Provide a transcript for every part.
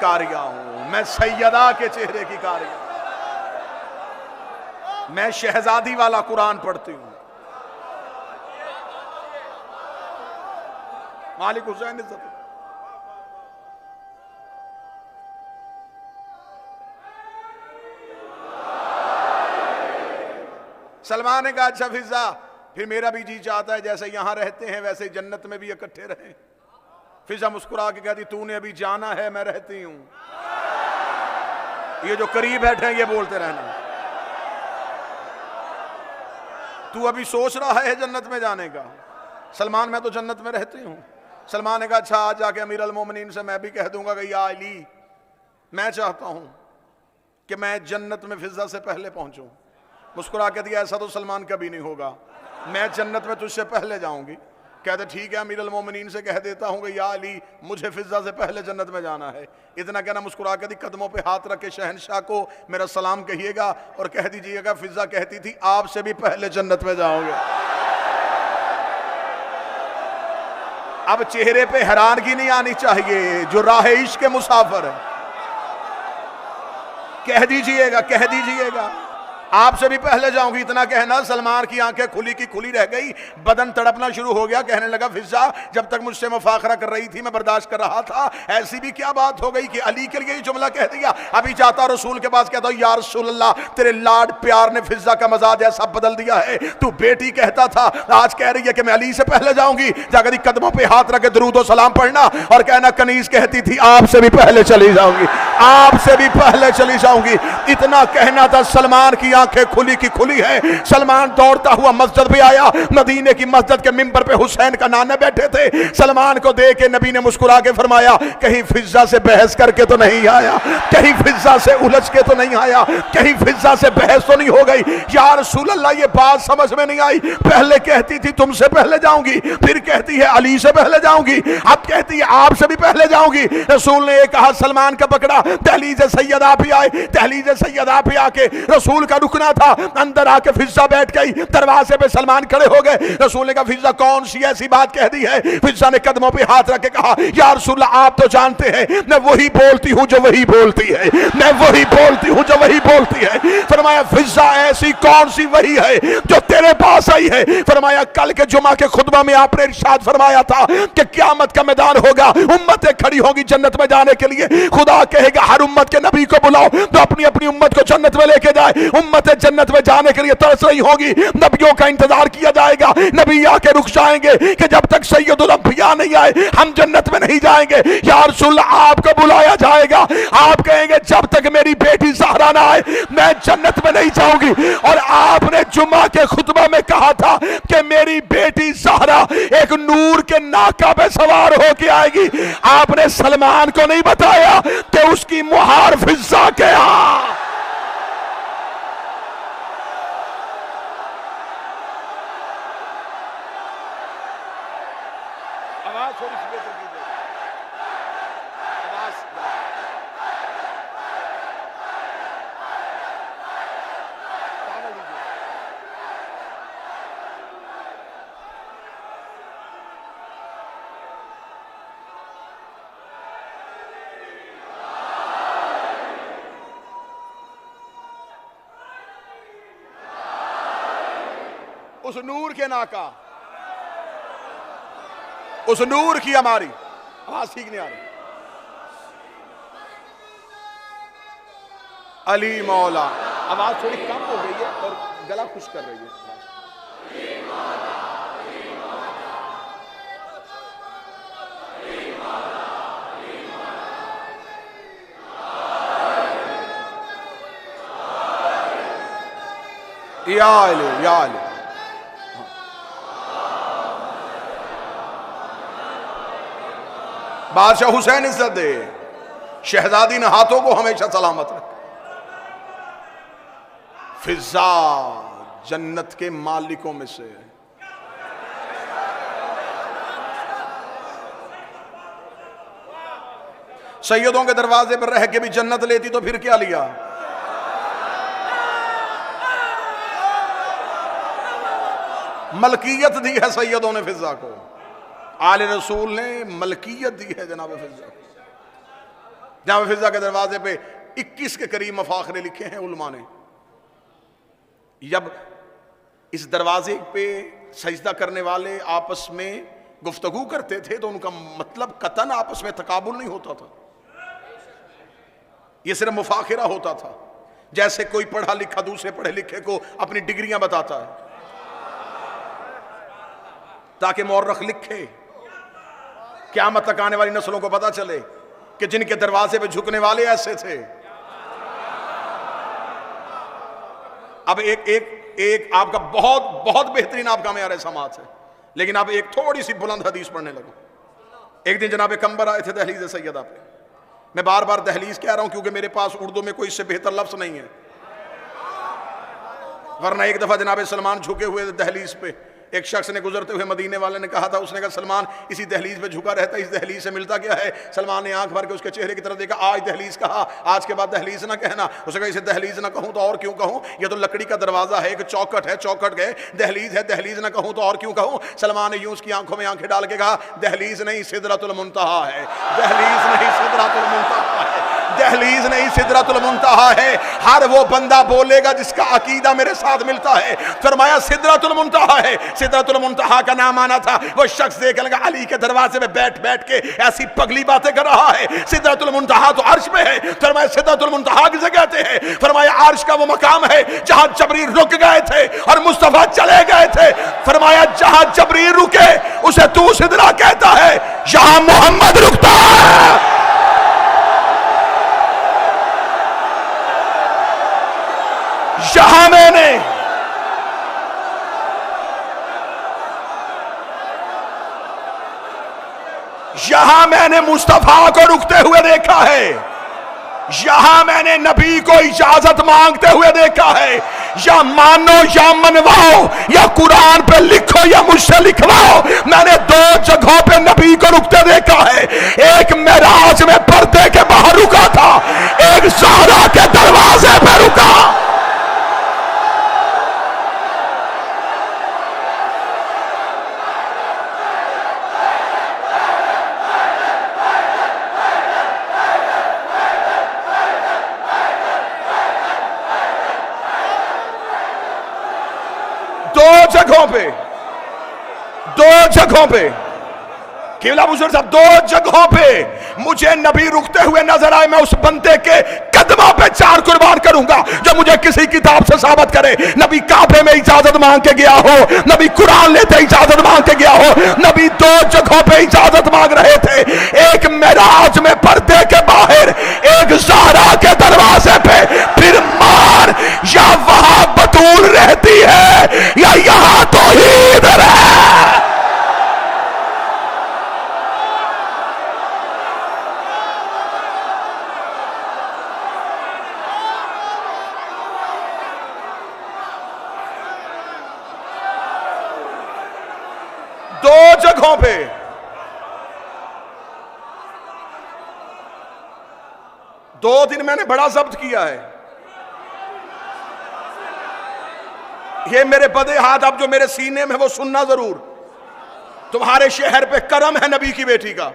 कारिया हूं, मैं सैयदा के चेहरे की कारिया, मैं शहजादी वाला कुरान पढ़ती हूं। मालिक हुसैन इज्जत। सलमान ने कहा अच्छा फिजा, फिर मेरा भी जी चाहता है जैसे यहां रहते हैं वैसे जन्नत में भी इकट्ठे रहें। फिजा मुस्कुरा के कहती तूने अभी जाना है, मैं रहती हूं। ये जो करीब बैठे हैं ये बोलते रहना, तू अभी सोच रहा है जन्नत में जाने का। सलमान मैं तो जन्नत में रहती हूं। सलमान ने कहा अच्छा आज जाके अमीर अल मोमिनीन से मैं भी कह दूंगा कि या अली, मैं चाहता हूं कि मैं जन्नत में फिजा से पहले पहुंचूं। मुस्कुरा के दिया ऐसा तो सलमान कभी नहीं होगा, मैं जन्नत में तुझसे पहले जाऊंगी। कहते ठीक है अमीर अल मोमिनीन से कह देता हूं कि या अली मुझे फिजा से पहले जन्नत में जाना है। इतना कहना मुस्कुरा के दी कदमों पे हाथ रख के शहनशाह को मेरा सलाम कहिएगा और कह दीजिएगा फिजा कहती थी आपसे भी पहले जन्नत में जाओगे। अब चेहरे पे हैरानगी नहीं आनी चाहिए, जो राह इश्क के मुसाफिर है कह दीजिएगा, कह दीजिएगा आपसे भी पहले जाऊंगी। इतना कहना सलमान की आंखें खुली की खुली रह गई, बदन तड़पना शुरू हो गया। कहने लगा फिजा जब तक मुझसे मुफाखरा कर रही थी मैं बर्दाश्त कर रहा था, ऐसी भी क्या बात हो गई कि अली के लिए जुमला कह दिया। अभी जाता रसूल के पास कहता या रसूल अल्लाह तेरे लाड प्यार ने फिजा का मजाज ऐसा बदल दिया है, तू बेटी कहता था आज कह रही है कि मैं अली से पहले जाऊंगी। जाकर कदमों पे हाथ रख के दुरूद और सलाम पढ़ना और कहना कनीज कहती थी आपसे भी पहले चली जाऊंगी, आपसे भी पहले चली जाऊंगी। इतना कहना था, सलमान की आंखें खुली की खुली है। सलमान दौड़ता हुआ मस्जिद पे आया। मदीने की मस्जिद के मिंबर पे हुसैन का नाना बैठे थे। सलमान को देख के नबी ने मुस्कुरा के फरमाया कहीं फिजा से बहस करके तो नहीं आया, कहीं फिजा से उलझ के तो नहीं आया, कहीं फिजा से बहस तो नहीं हो गई। या रसूल अल्लाह ये बात समझ में नहीं आई, पहले कहती थी तुमसे पहले जाऊंगी, फिर कहती है अली से पहले जाऊंगी, अब कहती है आपसे भी पहले जाऊंगी। रसूल ने कहा सलमान का पकड़ा, दहलीज सैयदा पे आए। दहलीज सैयदा पे आके रसूल का रुकना था, अंदर आके फिजा बैठ गई। दरवाजे पे सलमान खड़े हो गए। रसूल ने कहा फिजा कौन सी ऐसी बात कह दी है। फिजा ने कदमों पे हाथ रख के कहा या रसूल आप तो जानते हैं मैं वही बोलती हूं जो वही बोलती है, मैं वही बोलती हूं जो वही बोलती है। फरमाया फिजा ऐसी कौन सी वही है जो तेरे पास आई है। फरमाया कल के जुमा के खुतबा में आपने इरशाद फरमाया था कि क़यामत का मैदान होगा, उम्मतें खड़ी होगी जन्नत में जाने के लिए। खुदा कहेगा हर उम्मत के नबी को बुलाओ तो अपनी अपनी उम्मत को जन्नत में लेके जाए। उम्मतें जन्नत में जाने के लिए तरस रही होगी, नबियों का इंतजार किया जाएगा। नबी आके रुक जाएंगे कि जब तक सैयदुल अंबिया नहीं आए हम जन्नत में नहीं जाएंगे। या रसूल आपको बुलाया जाएगा, आप कहेंगे जब तक मेरी बेटी ज़हरा ना आए मैं जन्नत में नहीं जाऊंगी। और आपने जुम्मा के खुतबा में कहा था कि मेरी बेटी ज़हरा एक नूर के नाका पे सवार होके आएगी। आपने सलमान को नहीं बताया कि उसकी मुहार फिजा के यहां। आवाज थोड़ी सी बेहतर कीजिए, आवाज उस नूर के नाका, उस नूर की हमारी आवाज ठीक नहीं आ रही। अली मौला, आवाज थोड़ी कम हो गई है और गला खुश कर रही है। या अली, या अली। बादशाह हुसैन इज्जत दे, शहजादी ने हाथों को हमेशा सलामत रखे। फिजा जन्नत के मालिकों में से सैयदों के दरवाजे पर रह के भी जन्नत लेती तो फिर क्या लिया। मलकियत दी है सैयदों ने फिजा को, आले रसूल ने मलकियत दी है जनाब फिजा को। जामा फिजा के दरवाजे पे 21 के करीब मफाखरे लिखे हैं उलमा ने। जब इस दरवाजे पे सजदा करने वाले आपस में गुफ्तगू करते थे तो उनका मतलब कतन आपस में तकाबुल नहीं होता था, यह सिर्फ मुफाखिरा होता था। जैसे कोई पढ़ा लिखा दूसरे पढ़े लिखे को अपनी डिग्रियां बताता है ताकि मौरख लिखे, क़यामत तक आने वाली नस्लों को पता चले कि जिनके दरवाजे पे झुकने वाले ऐसे थे। अब एक आपका बहुत बहुत बेहतरीन आपका मेयार समात है, लेकिन अब एक थोड़ी सी बुलंद हदीस पढ़ने लगो। एक दिन जनाब कंबर आए थे दहलीज सैयदा पे। मैं बार बार दहलीज कह रहा हूं क्योंकि मेरे पास उर्दू में कोई इससे बेहतर लफ्ज नहीं है, वरना एक दफा जनाब सलमान झुके हुए दहलीज पे, एक शख्स ने गुजरते हुए मदीने वाले ने कहा था, उसने कहा सलमान इसी दहलीज पे झुका रहता है, इस दहलीज से मिलता क्या है? सलमान ने आंख भर के उसके चेहरे की तरफ देखा, आज दहलीज कहा, आज के बाद दहलीज ना कहना। उसने कहा इसे दहलीज ना कहूं तो और क्यों कहूं, ये तो लकड़ी का दरवाजा है, एक चौकट है, चौकट गए, दहलीज है, दहलीज ना कहूं तो और क्यों कहूं। सलमान ने यूं उसकी आंखों में आंखें डाल के कहा, दहलीज नहीं सिदरतुल मुंतहा है, दहलीज नहीं सिदरतुल मुंतहा है, दहलीज नहीं सिदरतुल मुंतहा है। हर वो बंदा बोलेगा जिसका अकीदा मेरे साथ मिलता है। फरमाया सिदरतुल मुंतहा है। सिदरतुल मुंतहा का नाम आना था, वो शख्स देखने लगा अली के दरवाजे में बैठ बैठ के ऐसी पगली बातें कर रहा है। सिदरतुल मुंतहा तो अर्श में है। फरमाया सिदरतुल मुंतहा किसे कहते हैं? फरमाया अर्श का वो मकाम है जहां जबरील रुक गए थे और मुस्तफा चले गए थे। फरमाया जहां जबरील रुके उसे तू सिदरा कहता है, जहां मोहम्मद रुकता है यहां मैंने मुस्तफा को रुकते हुए देखा है, यहां मैंने नबी को इजाजत मांगते हुए देखा है। या मानो या मनवाओ, या कुरान पे लिखो या मुझसे लिखवाओ, मैंने दो जगहों पे नबी को रुकते देखा है। एक मेराज में पर्दे के बाहर रुका था, एक ज़हरा के दरवाजे पे रुका। दो जगहों पे केवला बुजुर्ग साहब, दो जगहों पे मुझे नबी रुकते हुए नजर आए। मैं उस बंदे के कदमों पे चार कुर्बान करूंगा जो मुझे किसी किताब से साबित करे। नबी काबे में इजाजत मांग के गया हो, नबी कुरान लेते इजाजत मांग के गया हो। नबी दो जगहों पे इजाजत मांग रहे थे, एक मेराज में पर्दे के बाहर, एक ज़हरा के दरवाजे पे। फिर मान या वहां बतूल रहती है या यहां तौहीद है। पे दो दिन मैंने बड़ा जब्त किया है। ये मेरे बदे हाथ अब जो मेरे सीने में वो सुनना जरूर। तुम्हारे शहर पे करम है नबी की बेटी का,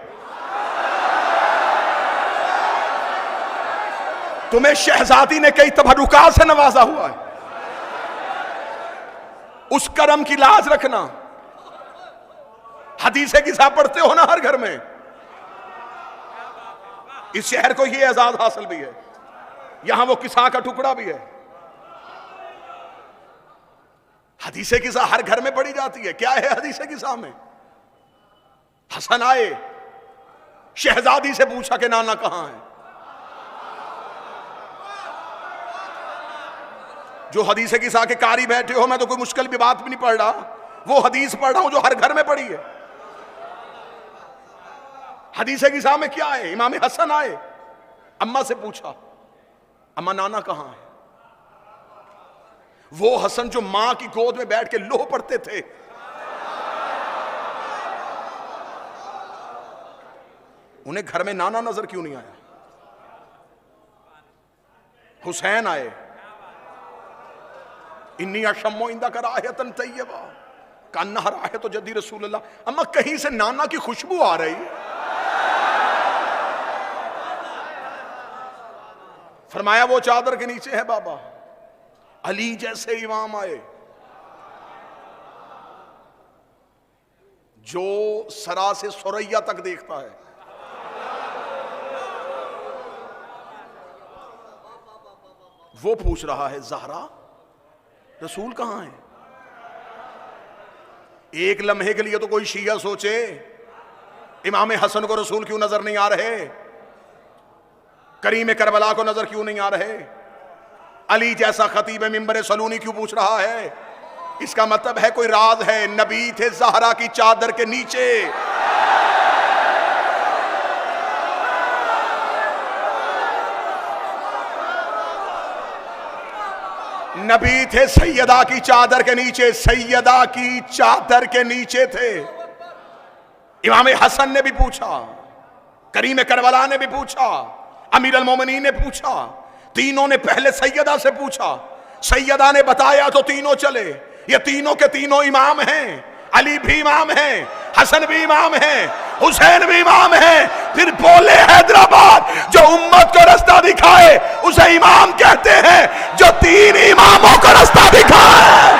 तुम्हें शहजादी ने कई तबरुकात से नवाजा हुआ है। उस करम की लाज रखना। हदीसे किसा पढ़ते हो ना हर घर में। इस शहर को ये एजाज हासिल भी है, यहां वो किसा का टुकड़ा भी है। हदीसे किसा हर घर में पढ़ी जाती है। क्या है हदीसे किसा में? हसन आए, शहजादी से पूछा कि नाना कहां है। जो हदीसे किसा के कारी बैठे हो, मैं तो कोई मुश्किल भी बात भी नहीं पढ़ रहा, वो हदीस पढ़ रहा हूं जो हर घर में पढ़ी है। हदीसे किसा में क्या है? इमाम हसन आए, अम्मा से पूछा, अम्मा नाना कहां है? वो हसन जो मां की गोद में बैठ के लोह पढ़ते थे। उन्हें घर में नाना नजर क्यों नहीं आया? हुसैन आए, इन्नी अशम्मो इंदा कर आयतन तैयबा कान्ना है तो जद्दी रसूलुल्लाह। अम्मा कहीं से नाना की खुशबू आ रही। फरमाया वो चादर के नीचे है बाबा। अली जैसे इमाम आए जो सरा से सुरैया तक देखता है, वो पूछ रहा है ज़हरा रसूल कहां है? एक लम्हे के लिए तो कोई शिया सोचे इमाम हसन को रसूल क्यों नजर नहीं आ रहे, करीम करबला को नजर क्यों नहीं आ रहे, अली जैसा खतीब मिंबर सलूनी क्यों पूछ रहा है? इसका मतलब है कोई राज है। नबी थे ज़हरा की चादर के नीचे। नबी थे सैयदा की चादर के नीचे, सैयदा की चादर के नीचे थे। इमाम हसन ने भी पूछा, करीम करबला ने भी पूछा, अमीर अल मोमिनीन ने पूछा, तीनों ने पहले सैयदा से पूछा, सैयदा ने बताया तो तीनों चले। ये तीनों के तीनों इमाम हैं, अली भी इमाम हैं, हसन भी इमाम हैं, हुसैन भी इमाम हैं। फिर बोले हैदराबाद जो उम्मत को रास्ता दिखाए उसे इमाम कहते हैं, जो तीन इमामों को रास्ता दिखाए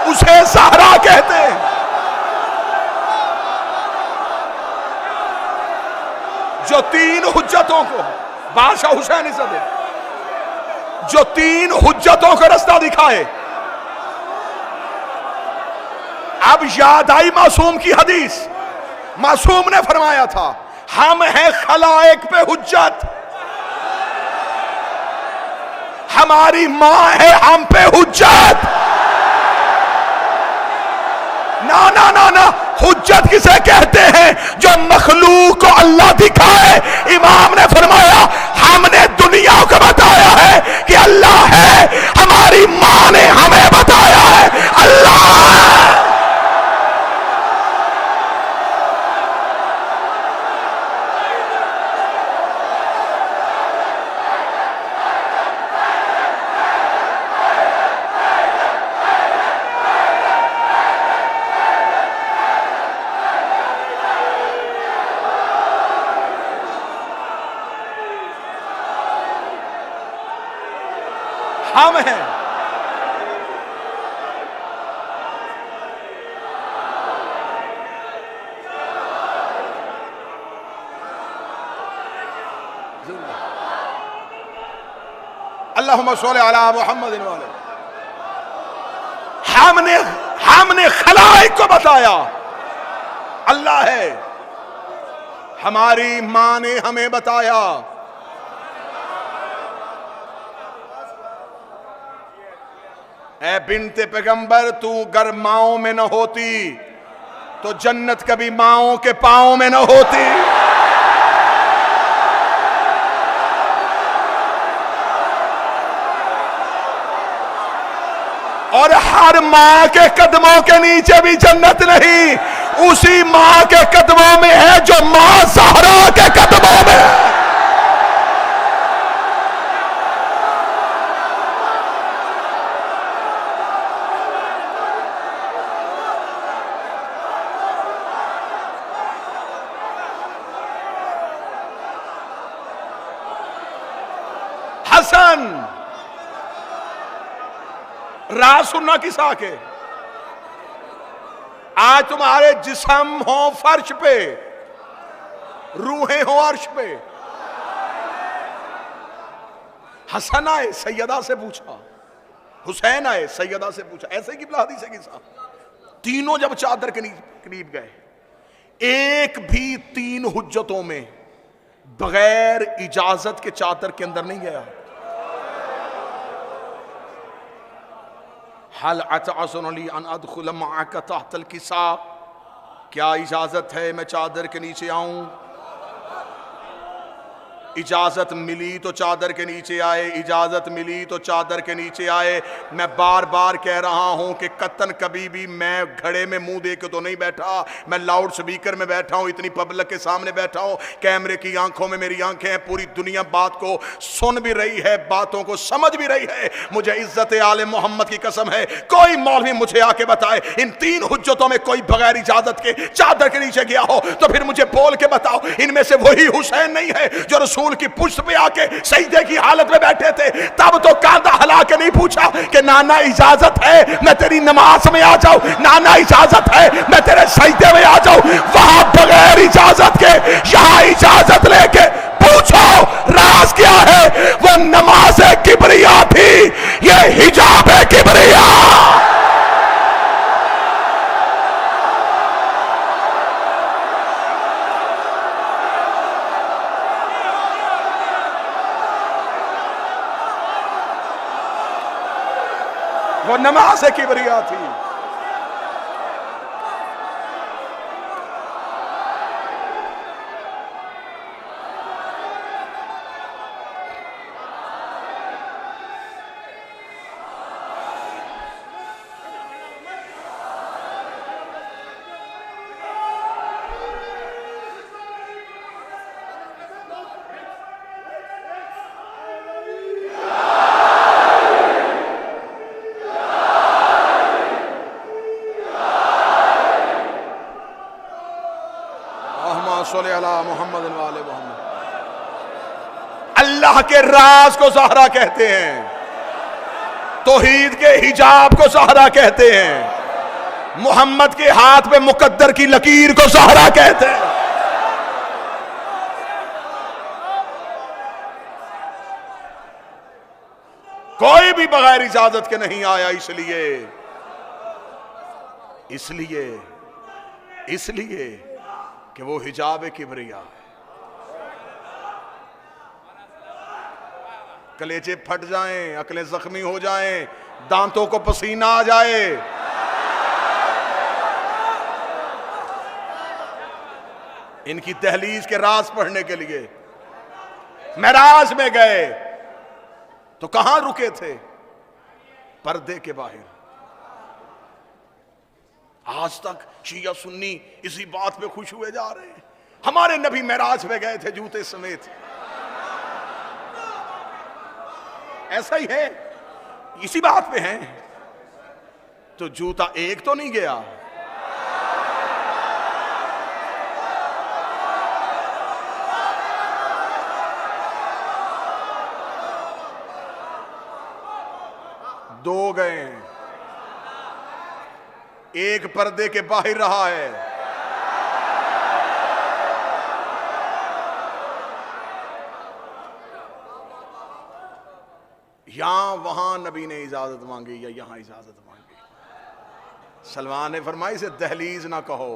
उसे ज़हरा कहते हैं। जो तीन हुज्जतों को बादशाह हुसैन सदे, जो तीन हुज्जतों को रास्ता दिखाए। अब याद आई मासूम की हदीस। मासूम ने फरमाया था हम हैं खलाइक पे हुज्जत, हमारी मां है हम पे हुज्जत। ना ना ना ना, हुज्जत किसे कहते हैं? जो मखलूक को अल्लाह दिखाए। इमाम ने फरमाया हमने दुनिया को बताया है कि अल्लाह है, हमारी मां ने हमें बताया है अल्लाह है। हम हैं। अल्लाहुम्मा सल्ली अला मुहम्मद वाले। हमने खलाइक को बताया अल्लाह है, हमारी मां ने हमें बताया। ऐ बिन्ते पैगंबर तू गर माओं में न होती तो जन्नत कभी माओं के पांव में न होती। और हर मां के कदमों के नीचे भी जन्नत नहीं, उसी मां के कदमों में है जो मां ज़हरा के कदमों में है। हसन राज सुनना किस आके? आज तुम्हारे जिस्म हो फर्श पे, रूहें हो अर्श पे। हसन आए सैयदा से पूछा, हुसैन आए सैयदा से पूछा। ऐसे की हदीस है किसा। तीनों जब चादर के करीब गए, एक भी तीन हुज्जतों में बगैर इजाजत के चादर के अंदर नहीं गया। हल अतअज़ुनी अन अदखुल मअक तहतल किसा, क्या इजाजत है मैं चादर के नीचे आऊं? इजाजत मिली तो चादर के नीचे आए, इजाजत मिली तो चादर के नीचे आए। मैं बार बार कह रहा हूं कि कतन कभी भी मैं घड़े में मुंह दे के तो नहीं बैठा, मैं लाउड स्पीकर में बैठा हूं, इतनी पब्लिक के सामने बैठा हूं, कैमरे की आंखों में मेरी आंखें हैं, पूरी दुनिया बात को सुन भी रही है, बातों को समझ भी रही है। मुझे इज्जत आले मोहम्मद की कसम है, कोई मौलवी मुझे आके बताए इन 3 हुज्जतों में कोई बगैर इजाजत के चादर के नीचे गया हो तो फिर मुझे बोल के बताओ इनमें से वही हुसैन नहीं है जो रसूल की पुष्ट पे आके सजदे की हालत में बैठे थे? तब तो कांधा हिला के नहीं पूछा कि नाना इजाजत है मैं तेरी नमाज में आ जाऊं, नाना इजाजत है मैं तेरे सजदे में आ जाऊं। वहां बगैर इजाजत के, यहां इजाजत लेके पूछो राज क्या है? वो नमाज किबरिया थी, ये हिजाब है किबरिया। वो नमाज किबरिया थी। मोहम्मद अल्लाह के राज को ज़हरा कहते हैं, तौहीद के हिजाब को ज़हरा कहते हैं, मोहम्मद के हाथ पे मुकद्दर की लकीर को ज़हरा कहते हैं। कोई भी बगैर इजाजत के नहीं आया, इसलिए कि वो हिजाब किबरिया है। कलेजे फट जाएं, अकलें जख्मी हो जाएं, दांतों को पसीना आ जाए, इनकी दहलीज के राज पढ़ने के लिए मेराज में गए तो कहां रुके थे? पर्दे के बाहर। आज तक शिया सुन्नी इसी बात पे खुश हुए जा रहे हैं, हमारे नबी मेराज में गए थे जूते समेत। ऐसा ही है, इसी बात पे हैं। तो जूता एक तो नहीं गया, दो गए, एक पर्दे के बाहर रहा है। यहां वहां नबी ने इजाजत मांगी या यहां इजाजत मांगी। सलमान ने फरमाया इसे दहलीज ना कहो,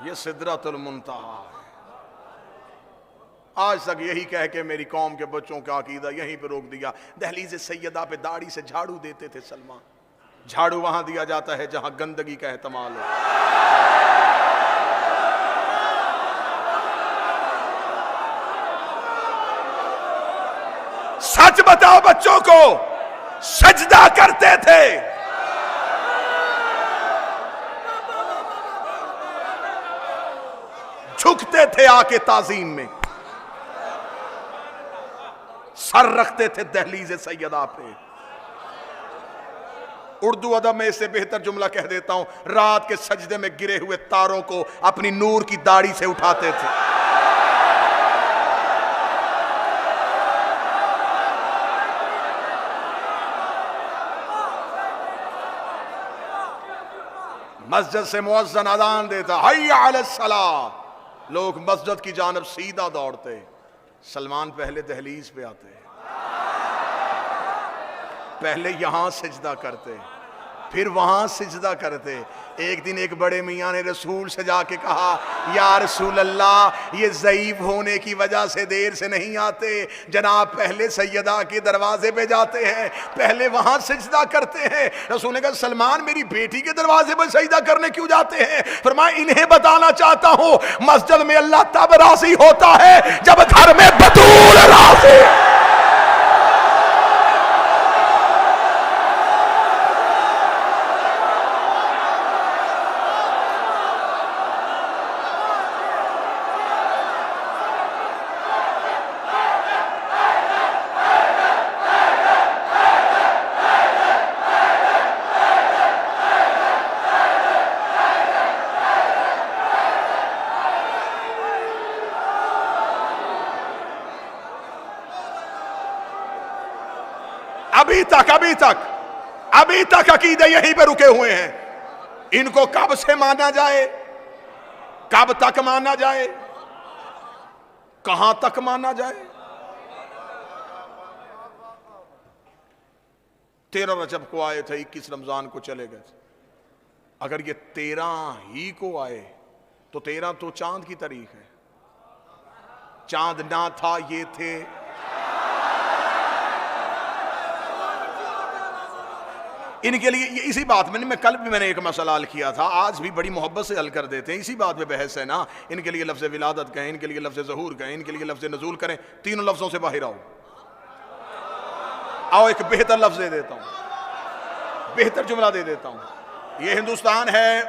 यह सिदरतुल मुंतहा है। आज तक यही कह के मेरी कौम के बच्चों का अकीदा यहीं पे रोक दिया। दहलीज सैयदा पे दाढ़ी से झाड़ू देते थे सलमान। झाड़ू वहां दिया जाता है जहां गंदगी का एहतमाल हो। सच बताओ, बच्चों को सजदा करते थे, झुकते थे आके ताजीम में, सर रखते थे दहलीज सैयदा पे। उर्दू अदब में इससे बेहतर जुमला कह देता हूं, रात के सजदे में गिरे हुए तारों को अपनी नूर की दाढ़ी से उठाते थे। मस्जिद से मुअज्जिन अज़ान देता, हय्या अलस्सलाह, लोग मस्जिद की जानब सीधा दौड़ते। सलमान पहले दहलीज पे आते, पहले यहां सिजदा करते, फिर वहां सिजदा करते। एक दिन एक बड़े मियाँ ने रसूल से जाके कहा, या रसूल अल्लाह, ये ज़ईफ होने की वजह से देर से नहीं आते, जनाब पहले सैयदा के दरवाजे पे जाते हैं, पहले वहां सिजदा करते हैं। रसूल ने कहा, सलमान मेरी बेटी के दरवाजे पर सजदा करने क्यों जाते हैं? फरमाया, इन्हें बताना चाहता हूं, मस्जिद में अल्लाह तब राजी होता है जब घर में बतूल राजी। अभी तक अकीदे यहीं पे रुके हुए हैं। इनको कब से माना जाए, कब तक माना जाए, कहां तक माना जाए? 13 रजब को आए थे, 21 रमजान को चले गए। अगर ये 13 ही को आए तो 13 तो चांद की तारीख है। चांद ना था, ये थे। इनके लिए इसी बात में मैं कल भी मैंने एक मसला हल किया था, आज भी बड़ी मोहब्बत से हल कर देते हैं। इसी बात पे बहस है ना। इनके लिए लफ्ज़ विलादत कहें, इनके लिए लफ्ज़ ज़हूर कहें, इनके लिए लफ्ज़ नज़ूल करें, तीनों लफ्ज़ों से बाहर आओ। एक बेहतर लफ्ज़ दे देता हूं, बेहतर जुमला दे देता हूं। ये हिंदुस्तान है,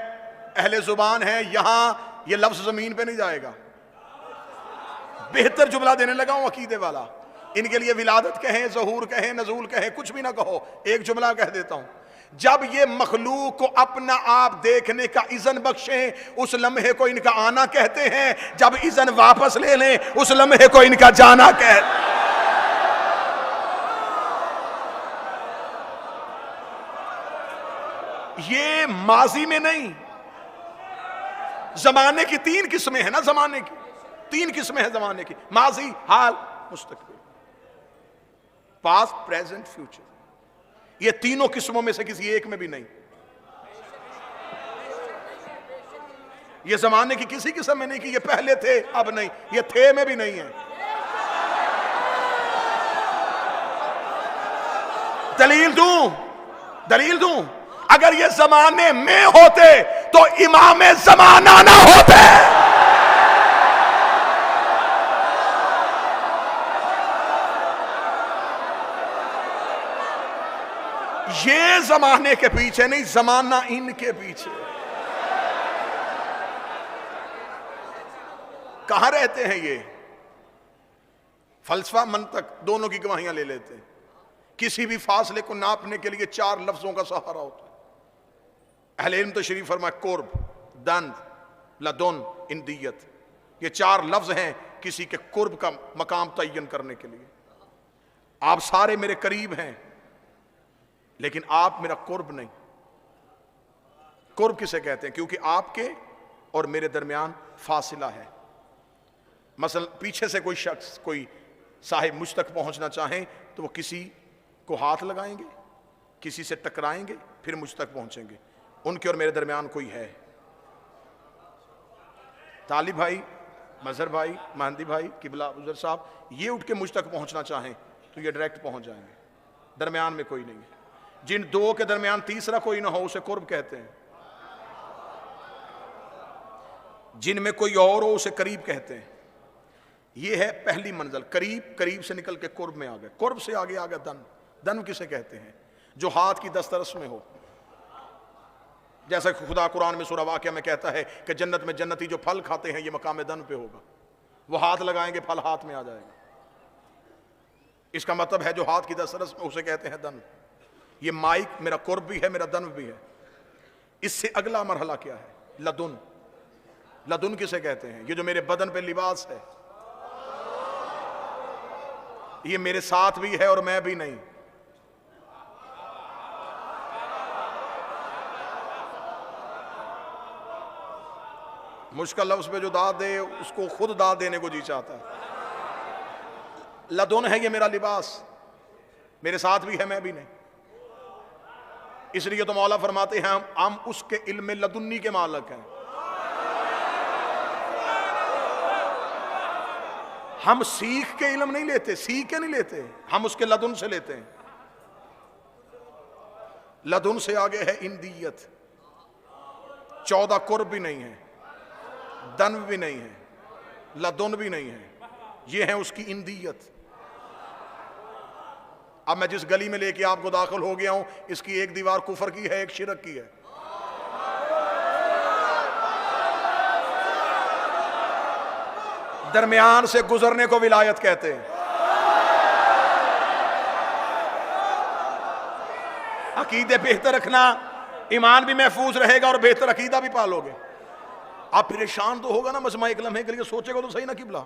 अहले ज़ुबान है, यहां ये लफ्ज़ ज़मीन पे नहीं जाएगा। बेहतर जुमला देने लगा हूं अकीदे वाला। इनके लिए विलादत कहें, ज़हूर कहें, नज़ूल कहें, कुछ भी ना कहो, एक जुमला कह देता हूं। जब ये मखलूक को अपना आप देखने का इज़न बख्शें, उस लम्हे को इनका आना कहते हैं। जब इज़न वापस ले लें, उस लम्हे को इनका जाना कहते हैं। ये माजी में नहीं, जमाने की 3 किस्में हैं ना। जमाने की 3 किस्में हैं जमाने की, माजी, हाल, मुस्तकबिल, पास्ट, प्रेजेंट, फ्यूचर। ये तीनों किस्मों में से किसी एक में भी नहीं। ये जमाने की किसी किस्म में नहीं कि ये पहले थे अब नहीं, ये थे में भी नहीं है। दलील दूं, अगर ये जमाने में होते तो इमाम जमाना ना होते। ये जमाने के पीछे नहीं, जमाना इनके पीछे। कहां रहते हैं ये? फलसफा, मंतक दोनों की गवाहियां ले लेते हैं। किसी भी फासले को नापने के लिए 4 लफ्जों का सहारा होता है। अहले इल्म तशरीफ फरमाए, कुर्ब, दंद, लदुन, इंदियत। ये 4 लफ्ज हैं किसी के कुर्ब का मकाम तय्यन करने के लिए। आप सारे मेरे करीब हैं, लेकिन आप मेरा कुर्ब नहीं। कुर्ब किसे कहते हैं? क्योंकि आपके और मेरे दरमियान फासिला है। मसलन पीछे से कोई शख्स, कोई साहिब मुझ तक पहुंचना चाहें तो वो किसी को हाथ लगाएंगे, किसी से टकराएंगे, फिर मुझ तक पहुंचेंगे। उनके और मेरे दरमियान कोई है? तालिब भाई, मजहर भाई, महंदी भाई, किबला उजर साहब, ये उठ के मुझ तक पहुंचना चाहें तो ये डायरेक्ट पहुंच जाएंगे। दरमियान में कोई नहीं है। जिन 2 के दरमियान तीसरा कोई ना हो उसे कुर्ब कहते हैं। जिनमें कोई और हो उसे करीब कहते हैं। ये है पहली मंजिल, करीब। करीब से निकल के कुर्ब में आ गए। कुर्ब से आगे आ गया दन। दन किसे कहते हैं? जो हाथ की दस्तरस में हो। जैसा खुदा कुरान में सूरह वाक़िया में कहता है कि जन्नत में जन्नती जो फल खाते हैं ये मकाम दन पे होगा। वो हाथ लगाएंगे, फल हाथ में आ जाएगा। इसका मतलब है जो हाथ की दस्तरस में, उसे कहते हैं दन। ये माइक मेरा कुर्ब भी है, मेरा दन भी है। इससे अगला मरहला क्या है? लदुन। लदुन किसे कहते हैं? ये जो मेरे बदन पे लिबास है, ये मेरे साथ भी है और मैं भी नहीं। मुश्किल लफ्ज़ पे जो दाद दे उसको खुद दाद देने को जी चाहता है। लदुन है ये मेरा लिबास, मेरे साथ भी है, मैं भी नहीं। इसलिए तो मौला फरमाते हैं हम उसके इल्म लदुन्नी के मालिक हैं। हम सीख के इल्म नहीं लेते, सीख के नहीं लेते, हम उसके लदुन से लेते हैं। लदुन से आगे है इंदियत। 14 कुर्ब भी नहीं है, दन भी नहीं है, लदुन भी नहीं है, ये है उसकी इंदियत। अब मैं जिस गली में लेके आपको दाखिल हो गया हूं, इसकी एक दीवार कुफर की है, एक शिरक की है। दरमियान से गुजरने को विलायत कहते हैं। अकीदे बेहतर रखना, ईमान भी महफूज रहेगा और बेहतर अकीदा भी पालोगे। आप परेशान तो होगा ना, मजमा एक लम्हे के लिए सोचेगा तो सही ना किबला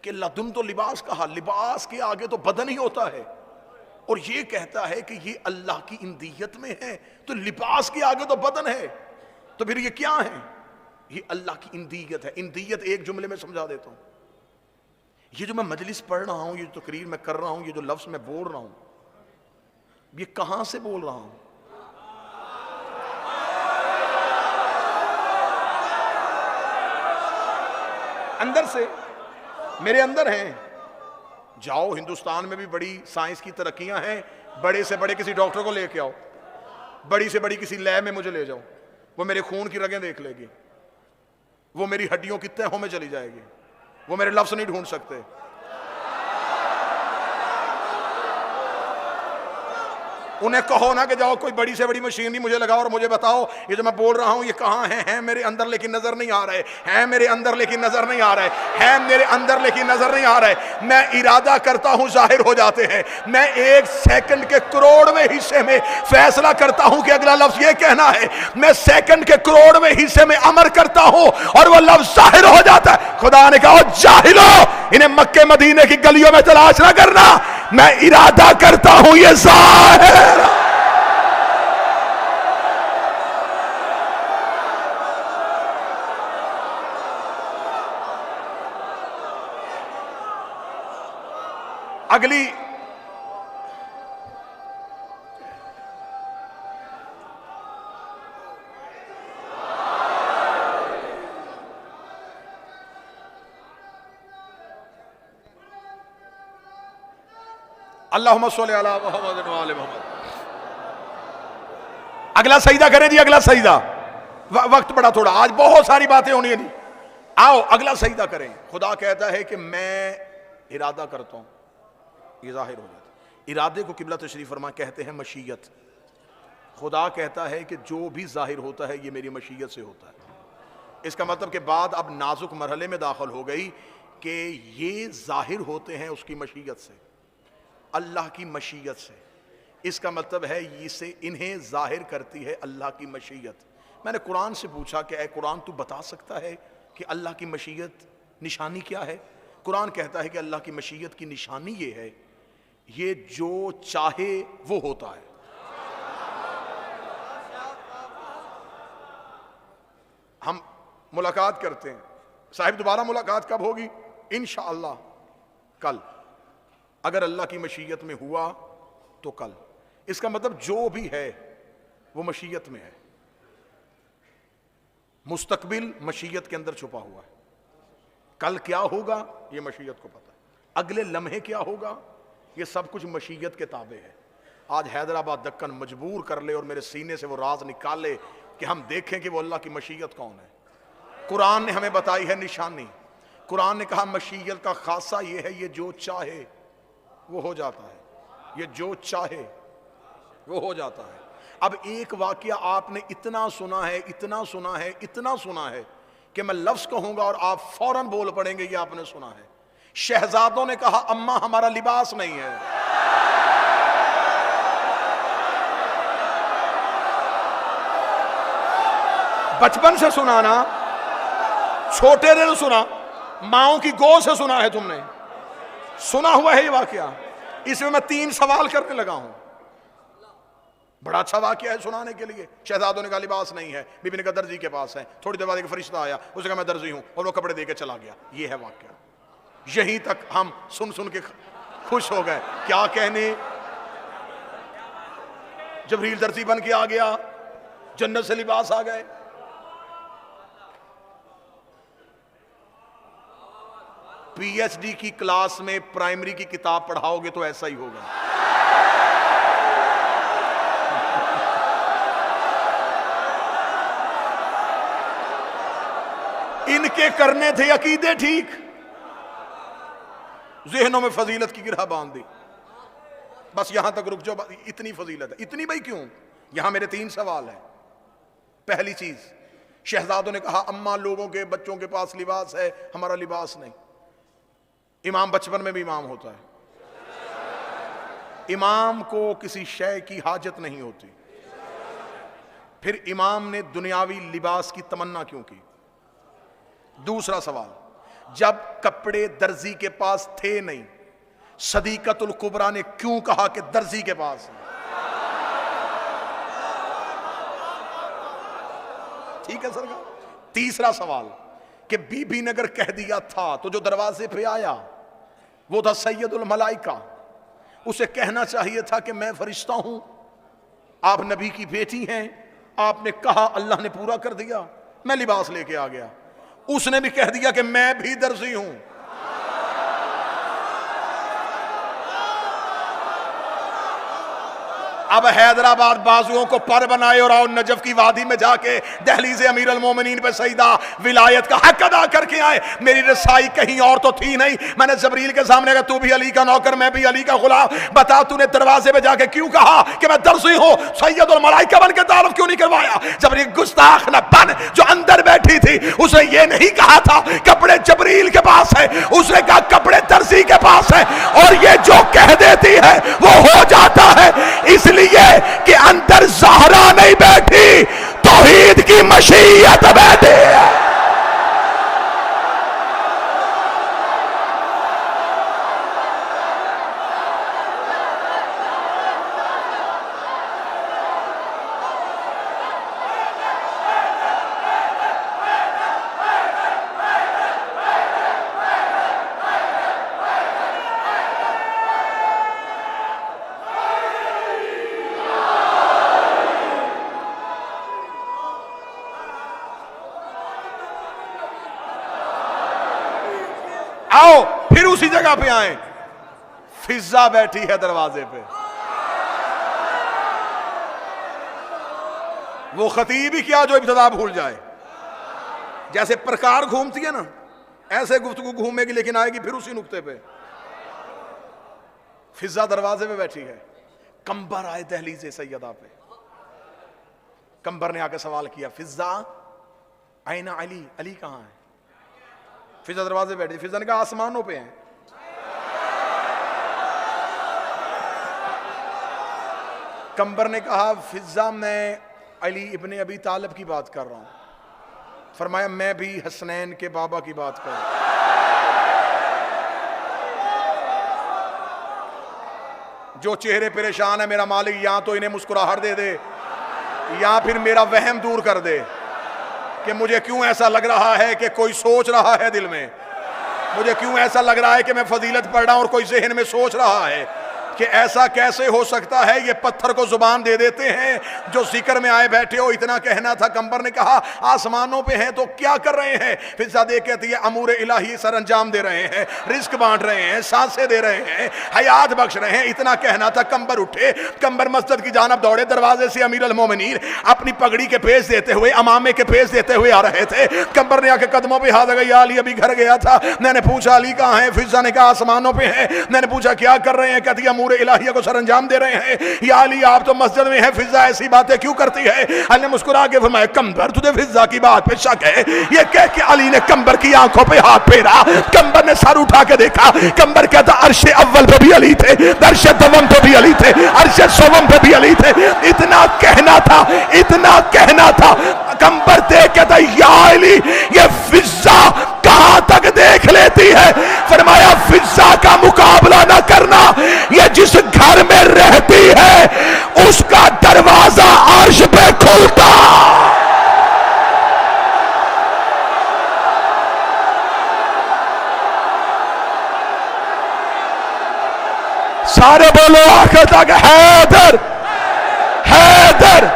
कि लदुन तो लिबास कहा, लिबास के आगे तो बदन ही होता है, और ये कहता है कि ये अल्लाह की इंदियत में है, तो लिबास के आगे तो बदन है, तो फिर ये क्या है? ये अल्लाह की इंदियत है। इंदियत एक जुमले में समझा देता हूं। ये जो मैं मजलिस पढ़ रहा हूं, ये जो तकरीर मैं कर रहा हूं, ये जो लफ्ज मैं बोल रहा हूं, ये कहां से बोल रहा हूं? अंदर से, मेरे अंदर हैं। जाओ, हिंदुस्तान में भी बड़ी साइंस की तरक्कियां हैं, बड़े से बड़े किसी डॉक्टर को लेके आओ, बड़ी से बड़ी किसी लैब में मुझे ले जाओ, वो मेरे खून की रगें देख लेगी, वो मेरी हड्डियों की तहों में चली जाएगी, वो मेरे लफ्ज नहीं ढूंढ सकते। उन्हें कहो ना कि जाओ कोई बड़ी से बड़ी मशीनरी मुझे लगाओ और मुझे बताओ ये जो मैं बोल रहा हूं ये कहां है मेरे अंदर लेकिन नजर नहीं आ रहे, है मेरे अंदर लेकिन नजर नहीं आ रहे, है मेरे अंदर लेकिन नजर नहीं आ रहे। मैं इरादा करता हूं, जाहिर हो जाते हैं। मैं 1 सेकंड के करोड़वें हिस्से में फैसला करता हूं कि अगला लफ्ज ये कहना है, मैं सेकंड के करोड़वें हिस्से में अमर करता हूं और वो लफ्ज जाहिर हो जाता है। खुदा ने कहा जाहिलो, इन्हें मक्के मदीने की गलियों में तलाश ना करना, मैं इरादा करता हूं ये जाहिर। अगली अल्लाहुम्मा सल्ली अला मुहम्मद व आले मुहम्मद। अगला सजदा करें जी, अगला सजदा। वक्त बड़ा थोड़ा, आज बहुत सारी बातें होनी है जी। आओ अगला सजदा करें। खुदा कहता है कि मैं इरादा करता हूं, ये जाहिर हो जाता है। इरादे को किबला तशरीफ फरमा कहते हैं मशीयत। खुदा कहता है कि जो भी जाहिर होता है ये मेरी मशीयत से होता है। इसका मतलब कि बात अब नाजुक मरहले में दाखिल हो गई कि ये जाहिर होते हैं उसकी मशीयत से, अल्लाह की मशीयत से। इसका मतलब है इसे इन्हें जाहिर करती है अल्लाह की मशीयत। मैंने कुरान से पूछा कि ऐ कुरान तू बता सकता है कि अल्लाह की मशीयत निशानी क्या है? कुरान कहता है कि अल्लाह की मशीयत की निशानी ये है, ये जो चाहे वो होता है। हम मुलाकात करते हैं, साहिब दोबारा मुलाकात कब होगी? इंशाअल्लाह कल। अगर अल्लाह की मशीयत में हुआ तो कल। इसका मतलब जो भी है वो मशीयत में है। मुस्तकबिल मशीयत के अंदर छुपा हुआ है। कल क्या होगा ये मशीयत को पता है। अगले लम्हे क्या होगा ये सब कुछ मशीयत के ताबे है। आज हैदराबाद दक्कन मजबूर कर ले और मेरे सीने से वो राज निकाले कि हम देखें कि वो अल्लाह की मशीयत कौन है। कुरान ने हमें बताई है निशानी। कुरान ने कहा मशीयत का खासा ये है, ये जो चाहे वो हो जाता है, ये जो चाहे वो हो जाता है। अब एक वाकया आपने इतना सुना है, इतना सुना है, इतना सुना है कि मैं लफ्ज कहूंगा और आप फौरन बोल पड़ेंगे ये आपने सुना है। शहजादों ने कहा अम्मा हमारा लिबास नहीं है। बचपन से सुना ना, छोटे ने सुना, माओ की गोद से सुना है, तुमने सुना हुआ है ये वाकया। इसमें मैं 3 सवाल करने लगा हूं। बड़ा अच्छा वाकया है सुनाने के लिए। शहजादों ने कहा लिबास नहीं है, बीबी ने कहा दर्जी के पास है। थोड़ी देर बाद एक फरिश्ता आया, उसने कहा मैं दर्जी हूं, और वो कपड़े देके चला गया। ये है वाकया। यहीं तक हम सुन सुन के खुश हो गए। क्या कहने, जबरील दर्जी बन के आ गया, जन्नत से लिबास आ गए। पीएचडी की क्लास में प्राइमरी की किताब पढ़ाओगे तो ऐसा ही होगा। इनके करने थे अकीदे ठीक, ज़हनों में फजीलत की गिरह बांध दी। बस यहां तक रुक जाओ, इतनी फजीलत है। इतनी भाई क्यों? यहां मेरे 3 सवाल हैं। पहली चीज, शहजादों ने कहा अम्मा लोगों के बच्चों के पास लिबास है, हमारा लिबास नहीं। इमाम बचपन में भी इमाम होता है। इमाम को किसी शय की हाजत नहीं होती, फिर इमाम ने दुनियावी लिबास की तमन्ना क्यों की? दूसरा सवाल, जब कपड़े दर्जी के पास थे नहीं, सदीकतुल कुबरा ने क्यों कहा कि दर्जी के पास है? ठीक है सरकार। तीसरा सवाल कि बीबी ने अगर कह दिया था तो जो दरवाजे पे आया वो था सैयदुल मलाइका, उसे कहना चाहिए था कि मैं फरिश्ता हूं, आप नबी की बेटी हैं, आपने कहा, अल्लाह ने पूरा कर दिया, मैं लिबास लेके आ गया। उसने भी कह दिया कि मैं भी दर्जी हूं। अब हैदराबाद बाजुओं को पर बनाए और आओ नजफ की वादी में जाके दहलीज़े अमीर अल मोमिनीन पे सईदा विलायत का हक अदा करके आए। मेरी रसाई कहीं और तो थी नहीं। मैंने जबरील के सामने कहा तू भी अली का नौकर, मैं भी अली का गुलाम, बता तूने दरवाजे पे जाके क्यों कहा कि मैं दर्जी हूं, सैयदुल मलाइका बन के तारुफ क्यों नहीं करवाया? जबरील गुस्ताख न बन, जो अंदर बैठी थी उसे ये नहीं कहा था कपड़े जबरील के पास है, उसने कहा कपड़े दर्जी के पास है। और ये जो कह देती है वो हो जाता है, इसलिए कि अंदर ज़हरा नहीं बैठी, तौहीद की मशीयत बैठी है। आओ फिर उसी जगह पे आए, फिजा बैठी है दरवाजे पे। वो खतीब ही क्या जो इब्तिदा भूल जाए। जैसे प्रकार घूमती है ना, ऐसे गुफ्तगू घूमेगी लेकिन आएगी फिर उसी नुक्ते पे। फिजा दरवाजे पे बैठी है। कंबर आए दहलीज़े सैयदा पे। कंबर ने आके सवाल किया, फिजा आईना अली, अली कहां है? फिजा दरवाजे बैठी। फिजा ने कहा आसमानों पे हैं। कंबर ने कहा फिजा मैं अली इब्ने अबी तालिब की बात कर रहा हूं। फरमाया मैं भी हसनैन के बाबा की बात कर रहा हूं। जो चेहरे परेशान है मेरा मालिक या तो इन्हें मुस्कुराहट दे दे या फिर मेरा वहम दूर कर दे कि मुझे क्यों ऐसा लग रहा है कि कोई सोच रहा है दिल में। मुझे क्यों ऐसा लग रहा है कि मैं फजीलत पढ़ रहा हूं और कोई जहन में सोच रहा है कि ऐसा कैसे हो सकता है, ये पत्थर को जुबान दे देते हैं जो जिक्र में आए बैठे हो। इतना कहना था। कंबर ने कहा आसमानों पे हैं तो क्या कर रहे हैं? फिर सादे कहती है अमूर इलाही सर अंजाम दे रहे हैं, रिस्क बांट रहे हैं, सांसें दे रहे हैं, हयात बख्श रहे हैं। इतना कहना था। कंबर उठे, कंबर मस्जिद की जानब दौड़े। दरवाजे से अमीर अल मोमिनीन अपनी पगड़ी के पेश देते हुए, अमामे के पेश देते हुए आ रहे थे। कंबर ने आके कदमों पे हाथ लगाया, अली अभी घर गया था। मैंने पूछा अली कहाँ है? फिजा ने कहा आसमानों पे है। मैंने पूछा क्या कर रहे हैं? कहती अमूर इलाहिया को सर अंजाम दे रहे हैं। या अली आप तो मस्जिद में है, फिजा ऐसी बातें क्यों करती है? अली ने मुस्कुरा के फरमाया कंबर तुझे फिजा की बात पे शक है? ये कह के अली ने कंबर की आंखों पे हाथ फेरा। कंबर ने सर उठा के देखा। कंबर कहता अर्शे अव्वल पे भी अली थे, अर्शे दवम पे भी अली थे, अर्शे सोवम पे भी अली थे। इतना कहना था, इतना कहना था। कंबर देख कहता या अली ये फिजा कहां तक देख लेती है? फरमाया फिजा का मुकाबला ना करना, ये जिस घर में रहती है उसका दरवाजा अर्श पे खुलता। सारे बोलो आखिर तक हैदर हैदर।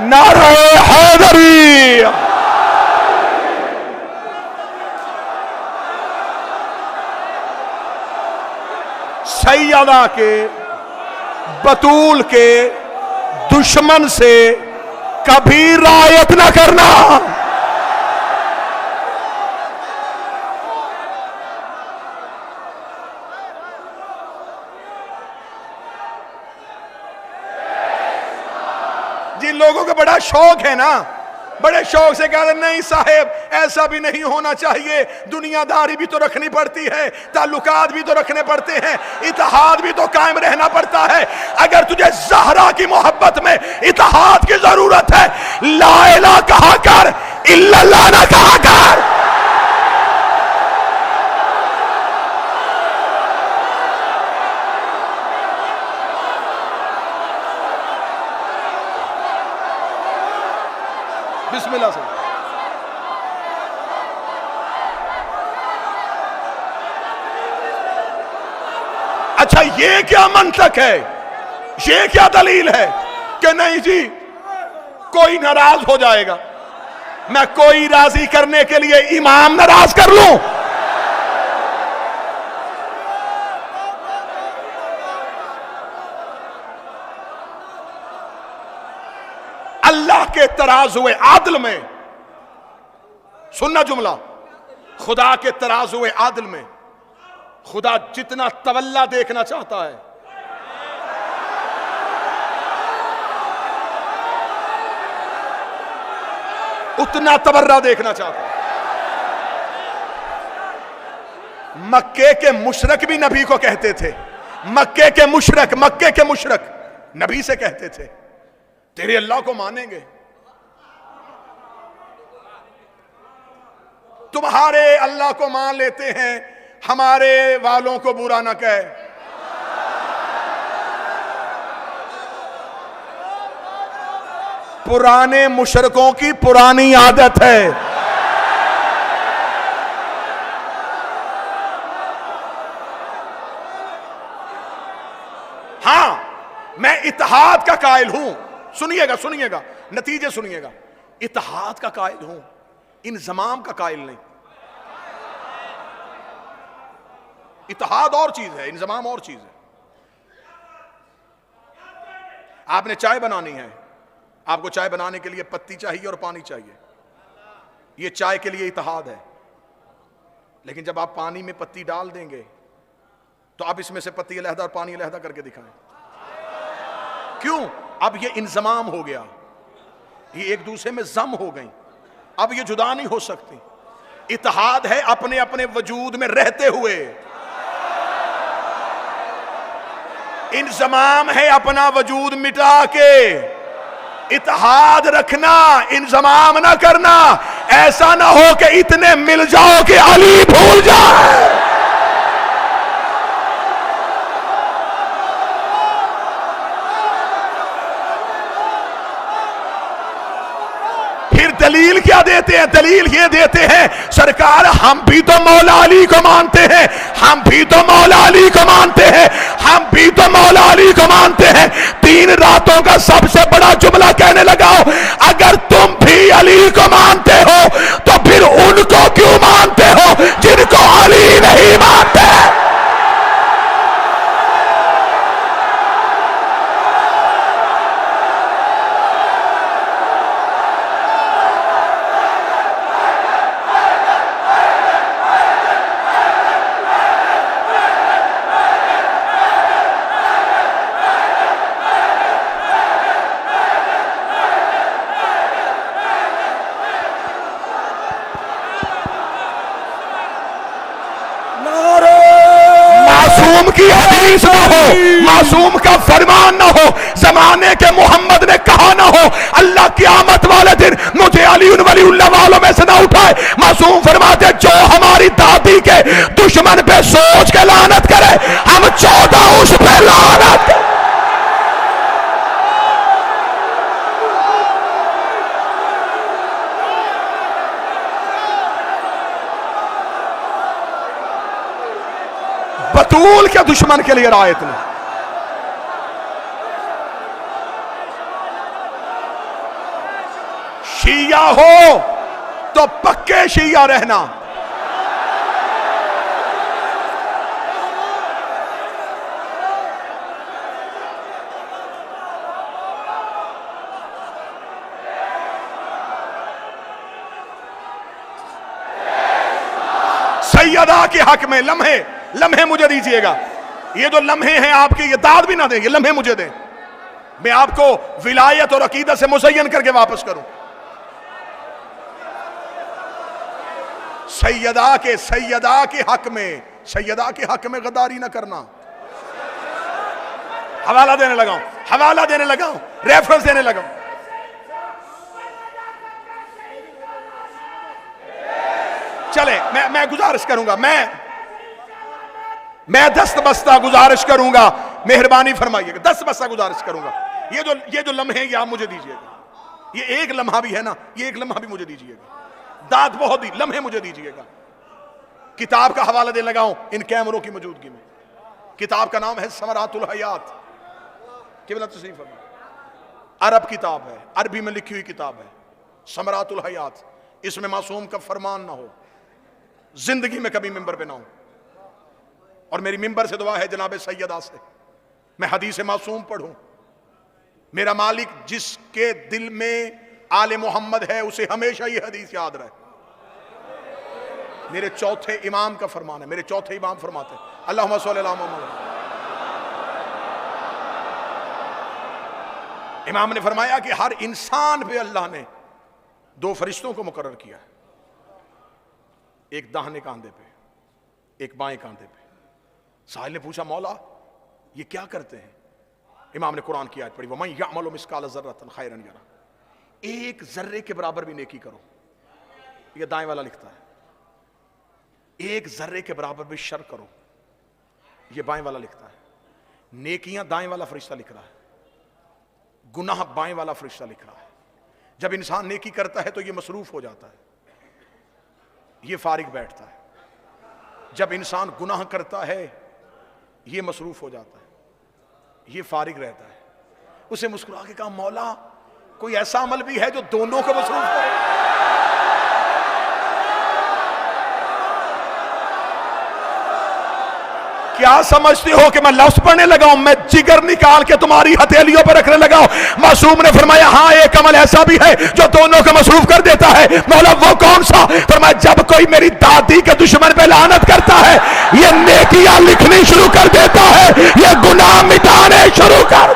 नारे हैदरी। सैयदा के बतूल के दुश्मन से कभी रायत न करना। जिन लोगों को बड़ा शौक है ना, बड़े शौक से कहते नहीं साहेब ऐसा भी नहीं होना चाहिए, दुनियादारी भी तो रखनी पड़ती है, ताल्लुकात भी तो रखने पड़ते हैं, इत्तेहाद भी तो कायम रहना पड़ता है। अगर तुझे ज़हरा की मोहब्बत में इत्तेहाद की जरूरत है, ला इलाहा कहा कर, इल्लल्लाह ना कहा कर। बिस्मिल्लाह से। अच्छा ये क्या मंतक है, ये क्या दलील है कि नहीं जी कोई नाराज हो जाएगा, मैं कोई राजी करने के लिए इमाम नाराज कर लूं? अल्लाह के तराजुए आदल में, सुनना जुमला, खुदा के तराजुए आदल में खुदा जितना तवल्ला देखना चाहता है, उतना तबर्रा देखना चाहता है। मक्के के मुशरक भी नबी को कहते थे, मक्के के मुशरक नबी से कहते थे तेरे अल्लाह को मानेंगे, तुम्हारे अल्लाह को मान लेते हैं, हमारे वालों को बुरा ना कहे। पुराने मुशरकों की पुरानी आदत है। हां मैं इत्तेहाद का कायल हूं, सुनिएगा नतीजे सुनिएगा, इत्तेहाद का कायल हूं, इंजमाम का कायल नहीं। इत्तेहाद और चीज है, इंजमाम और चीज है। आपने चाय बनानी है, आपको चाय बनाने के लिए पत्ती चाहिए और पानी चाहिए, यह चाय के लिए इत्तेहाद है। लेकिन जब आप पानी में पत्ती डाल देंगे तो आप इसमें से पत्ती अलहदा और पानी अलहदा करके दिखाएं। क्यों? अब ये इंजमाम हो गया, ये एक दूसरे में जम हो गई, अब ये जुदा नहीं हो सकती। इत्तेहाद है अपने अपने वजूद में रहते हुए, इंजमाम है अपना वजूद मिटा के। इत्तेहाद रखना, इंजमाम ना करना। ऐसा ना हो कि इतने मिल जाओ कि अली भूल जाए। दलील क्या देते हैं? दलील ये देते हैं सरकार हम भी तो मौला अली को मानते हैं, हम भी तो मौला अली को मानते हैं, हम भी तो मौला अली को मानते हैं। 3 रातों का सबसे बड़ा जुमला कहने लगाओ, अगर तुम भी अली को मानते हो तो फिर उनको क्यों मानते हो जिनको अली नहीं मानते? की हदीस ना हो, मासूम का फरमान ना हो, जमाने के मोहम्मद ने कहा ना हो, अल्लाह क़यामत वाले दिन मुझे अली वलीउल्लाह वालों में से ना उठाए। मासूम फरमाते जो हमारी दादी के दुश्मन पे सोच के लानत करे, हम 14 उस पे लानत करें। बतूल के दुश्मन के लिए रायत ने। शिया हो तो पक्के शिया रहना, सैयदा के हक में लम्हे लम्हे मुझे दीजिएगा। ये जो लम्हे हैं आपके, ये दाद भी ना दें, ये लम्हे मुझे दें, मैं आपको विलायत और अकीदत से मुज़य्यन करके वापस करूं। सैयदा के हक में, सैयदा के हक में गद्दारी ना करना। हवाला देने लगाऊं, रेफरेंस देने लगाऊं। चले, मैं गुजारिश करूंगा, मैं दस्तबस्ता गुजारिश करूंगा, मेहरबानी फरमाइएगा, दस्तबस्ता गुजारिश करूंगा। ये जो लम्हे ये आप मुझे दीजिएगा। ये एक लम्हा भी है ना, ये एक लम्हा भी मुझे दीजिएगा। दाद बहुत ही, लम्हे मुझे दीजिएगा। किताब का हवाला दे लगाऊं इन कैमरों की मौजूदगी में। किताब का नाम है समरातुल हयात, केवल तस्नीफ है, अरब किताब है, अरबी में लिखी हुई किताब है, समरातुल हयात। इसमें मासूम का फरमान ना हो, जिंदगी में कभी मिंबर पे ना हो। और मेरी मिंबर से दुआ है जनाब सैयदा से, मैं हदीस मासूम पढ़ूं। मेरा मालिक जिसके दिल में आले मोहम्मद है उसे हमेशा ये हदीस याद रहे। मेरे चौथे इमाम का फरमान है, मेरे चौथे इमाम फरमाते हैं अल्लाहुम्मा सल्ली अला मुहम्मद। इमाम ने फरमाया कि हर इंसान पे अल्लाह ने दो फरिश्तों को मुकर्रर किया है, एक दाहिने कांधे पे, एक बाएं कांधे पे। साहिल ने पूछा मौला ये क्या करते हैं? इमाम ने कुरान की आयत पढ़ी, वमन यअमल मिस्काल ज़र्रतन खैरन यरा, एक जर्रे के बराबर भी नेकी करो। ये दाएं वाला लिखता है, एक जर्रे के बराबर भी शर करो, ये बाएं वाला लिखता है। नेकियां दाएं वाला फरिश्ता लिख रहा है, गुनाह बाएं वाला फरिश्ता लिख रहा है। जब इंसान नेकी करता है तो ये मसरूफ हो जाता है, ये फारिग बैठता है। जब इंसान गुनाह करता है ये मसरूफ हो जाता है, ये फारिग रहता है। उसे मुस्कुरा के कहा मौला कोई ऐसा अमल भी है जो दोनों को मसरूफ करे? क्या समझते हो कि मैं लफ्ज पढ़ने लगा हूं? मैं जिगर निकाल के तुम्हारी हथेलियों पर रखने लगा हूं। मासूम ने फरमाया हाँ एक अमल ऐसा भी है जो दोनों को मसरूफ कर देता है। मौला वो कौन सा? फरमाया जब कोई मेरी दादी के दुश्मन पे लानत करता है ये नेकियां लिखनी शुरू कर देता है, ये गुनाह मिटाने शुरू कर।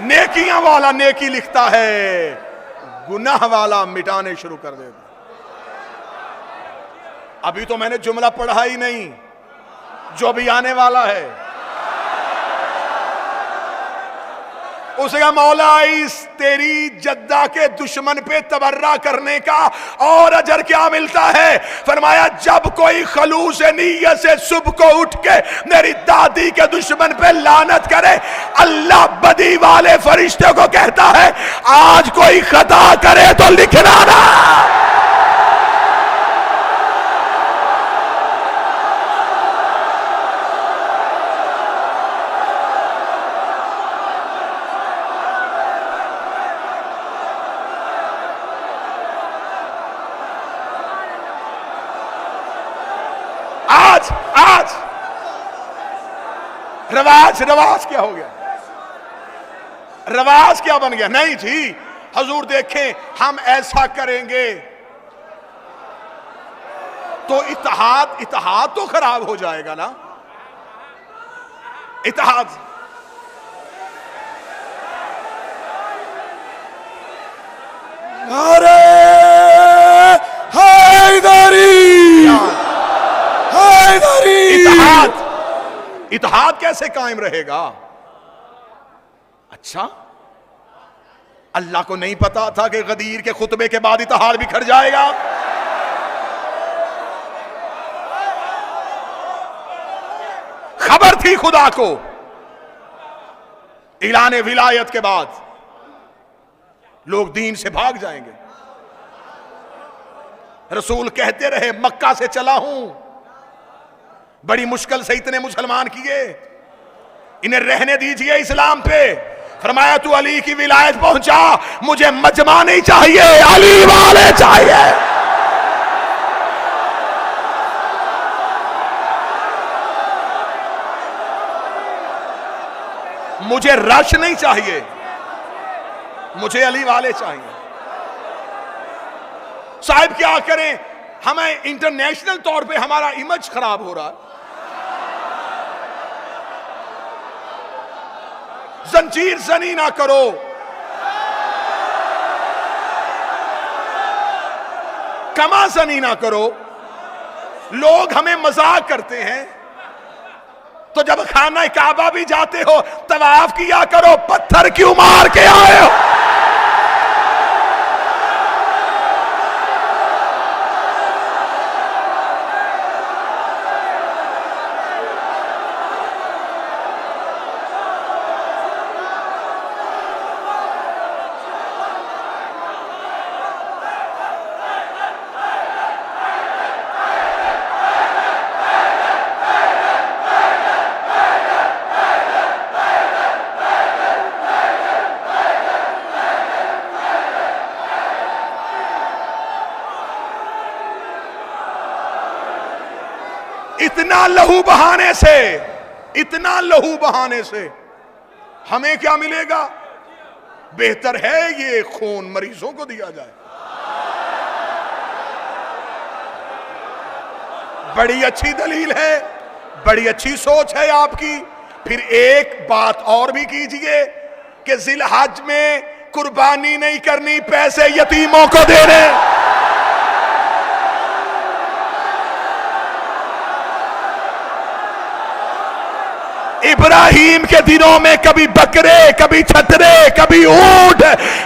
नेकियां वाला नेकी लिखता है, गुनाह वाला मिटाने शुरू कर देता। अभी तो मैंने जुमला पढ़ा ही नहीं, जो भी आने वाला है उसे कहा मौला इस तेरी जद्दा के दुश्मन पे तबर्रा करने का और अजर क्या मिलता है? फरमाया जब कोई खलूस नीयत से सुबह को उठ के मेरी दादी के दुश्मन पे लानत करे, अल्लाह बदी वाले फरिश्ते को कहता है आज कोई खता करे तो लिखना ना। आज रवाज क्या हो गया? रवाज क्या बन गया? नहीं जी हजूर देखें हम ऐसा करेंगे तो इत्तेहाद तो खराब हो जाएगा ना। इत्तेहाद नारे हैदरी, इत्तेहाद कैसे कायम रहेगा? अच्छा अल्लाह को नहीं पता था कि गदीर के खुतबे के बाद इत्तेहाद बिखर जाएगा? थी खुदा को ऐलान विलायत के बाद लोग दीन से भाग जाएंगे। रसूल कहते रहे मक्का से चला हूं, बड़ी मुश्किल से इतने मुसलमान किए, इन्हें रहने दीजिए इस्लाम पे। फरमाया तू अली की विलायत पहुंचा, मुझे मजमा नहीं चाहिए, अली वाले चाहिए। मुझे रश नहीं चाहिए, मुझे अली वाले चाहिए। साहिब क्या करें, हमें इंटरनेशनल तौर पे हमारा इमेज खराब हो रहा है। जंजीर जनी ना करो, कमा जनी ना करो। लोग हमें मजाक करते हैं, तो जब खाना काबा भी जाते हो तवाफ किया करो, पत्थर क्यों मार के आए हो? इतना लहू बहाने से, इतना लहू बहाने से हमें क्या मिलेगा? बेहतर है ये खून मरीजों को दिया जाए। बड़ी अच्छी दलील है, बड़ी अच्छी सोच है आपकी। फिर एक बात और भी कीजिए कि जिलहज में कुर्बानी नहीं करनी, पैसे यतीमों को देने। इब्राहिम के दिनों में कभी बकरे, कभी छतरे, कभी ऊंट।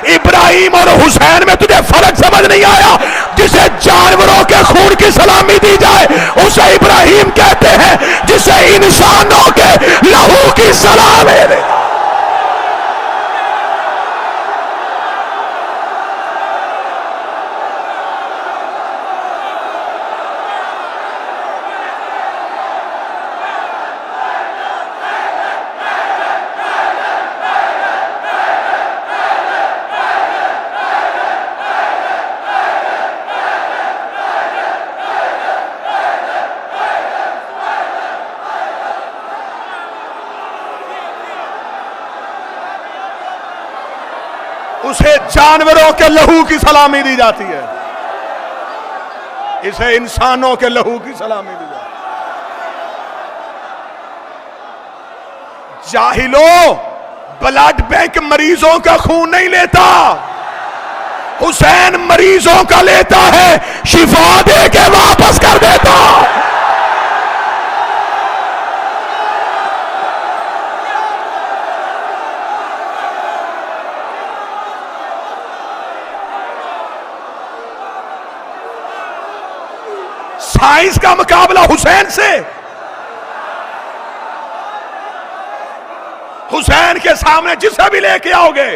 इब्राहिम और हुसैन में तुझे फर्क समझ नहीं आया? जिसे जानवरों के खून की सलामी दी जाए उसे इब्राहिम कहते हैं, जिसे इंसानों के लहू की सलामी दी। उसे जानवरों के लहू की सलामी दी जाती है, इसे इंसानों के लहू की सलामी दी जाती है। जाहिलो, ब्लड बैंक मरीजों का खून नहीं लेता, हुसैन मरीजों का लेता है, शिफा दे के वापस कर देता। साइंस का मुकाबला हुसैन से, हुसैन के सामने जिसे भी लेके आओगे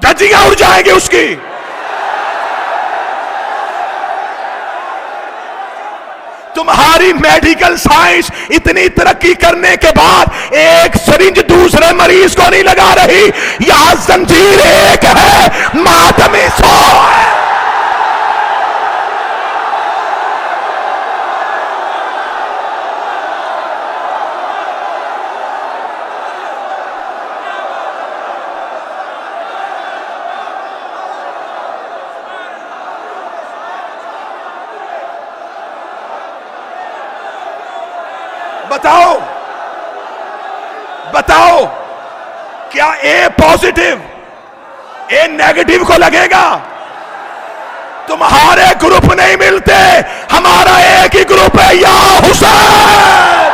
धज्जियां उड़ जाएंगी उसकी। तुम्हारी मेडिकल साइंस इतनी तरक्की करने के बाद एक सिरिंज दूसरे मरीज को नहीं लगा रही। यहां जंजीर एक है, मातमी 100 है। बताओ बताओ, क्या ए पॉजिटिव ए नेगेटिव को लगेगा? तुम्हारे ग्रुप नहीं मिलते, हमारा एक ही ग्रुप है, या हुसैन।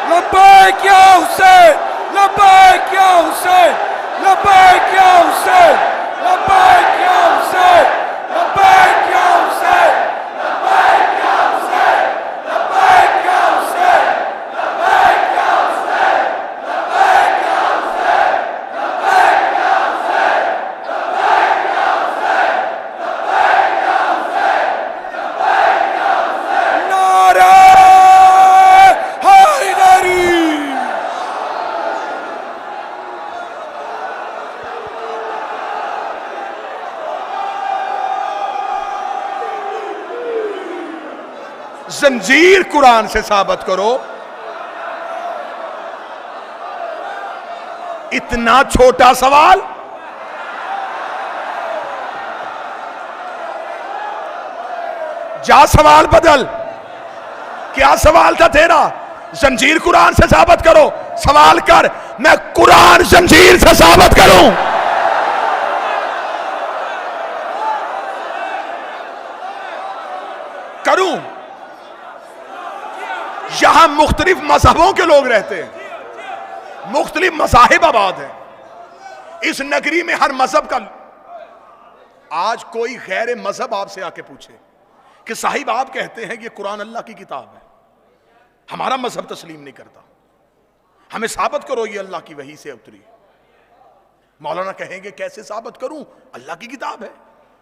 लब्बैक या हुसैन, लब्बैक या हुसैन, लब्बैक या हुसैन, लब्बैक या हुसैन, लब्बैक या हुसैन, जंजीर कुरान से साबित करो। इतना छोटा सवाल। जा सवाल बदल। क्या सवाल था तेरा? जंजीर कुरान से साबित करो। सवाल कर, मैं कुरान जंजीर से साबित करूं। करूं? यहां मुख्तलिफ मजहबों के लोग रहते हैं, मुख्तलिफ मज़ाहिब आबाद है इस नगरी में, हर मजहब का। आज कोई गैर मजहब आपसे आके पूछे कि साहिब आप कहते हैं कि कुरान अल्लाह की किताब है, हमारा मजहब तस्लीम नहीं करता, हमें साबित करो ये अल्लाह की वही से उतरी। मौलाना कहेंगे कैसे साबित करूं, अल्लाह की किताब है।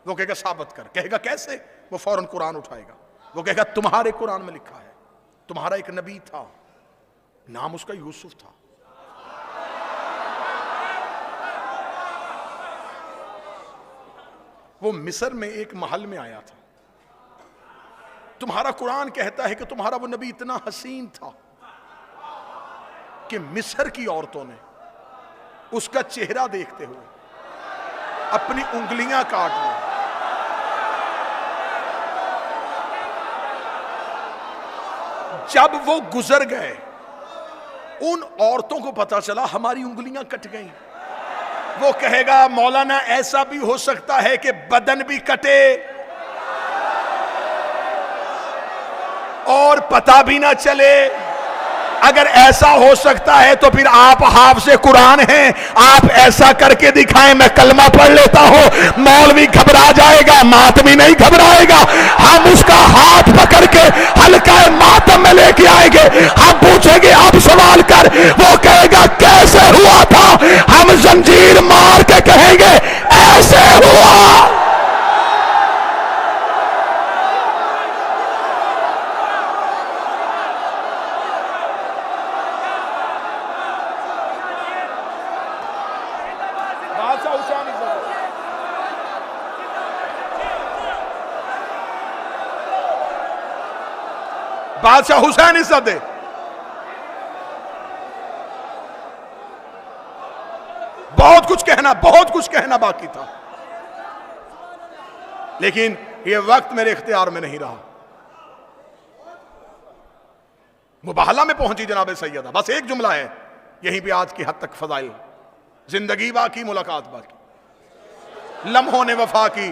वो कहेगा साबित कर। कहेगा कैसे? वो फौरन कुरान उठाएगा। वो कहेगा तुम्हारे कुरान में लिखा है, तुम्हारा एक नबी था, नाम उसका यूसुफ था, वो मिस्र में एक महल में आया था। तुम्हारा कुरान कहता है कि तुम्हारा वो नबी इतना हसीन था कि मिस्र की औरतों ने उसका चेहरा देखते हुए अपनी उंगलियां काट ली। जब वो गुजर गए, उन औरतों को पता चला हमारी उंगलियां कट गई। वो कहेगा मौलाना ऐसा भी हो सकता है कि बदन भी कटे और पता भी ना चले। अगर ऐसा हो सकता है तो फिर आप हाफ से कुरान हैं, आप ऐसा करके दिखाएं, मैं कलमा पढ़ लेता हूं। मौलवी घबरा जाएगा, मातमी नहीं घबराएगा। हम उसका हाथ पकड़ के हल्का मातम में लेके आएंगे। हम पूछेंगे अब सवाल कर, वो कहेगा कैसे हुआ था, हम जंजीर मार के कहेंगे ऐसे हुआ। बादशाह हुसैन इज्जत। बहुत कुछ कहना बाकी था, लेकिन यह वक्त मेरे इख्तियार में नहीं रहा। मुबाहला में पहुंची जनाब सैयदा। बस एक जुमला है, यहीं पे आज की हद तक फजाइल। जिंदगी बाकी, मुलाकात बाकी, लम्हों ने वफा की,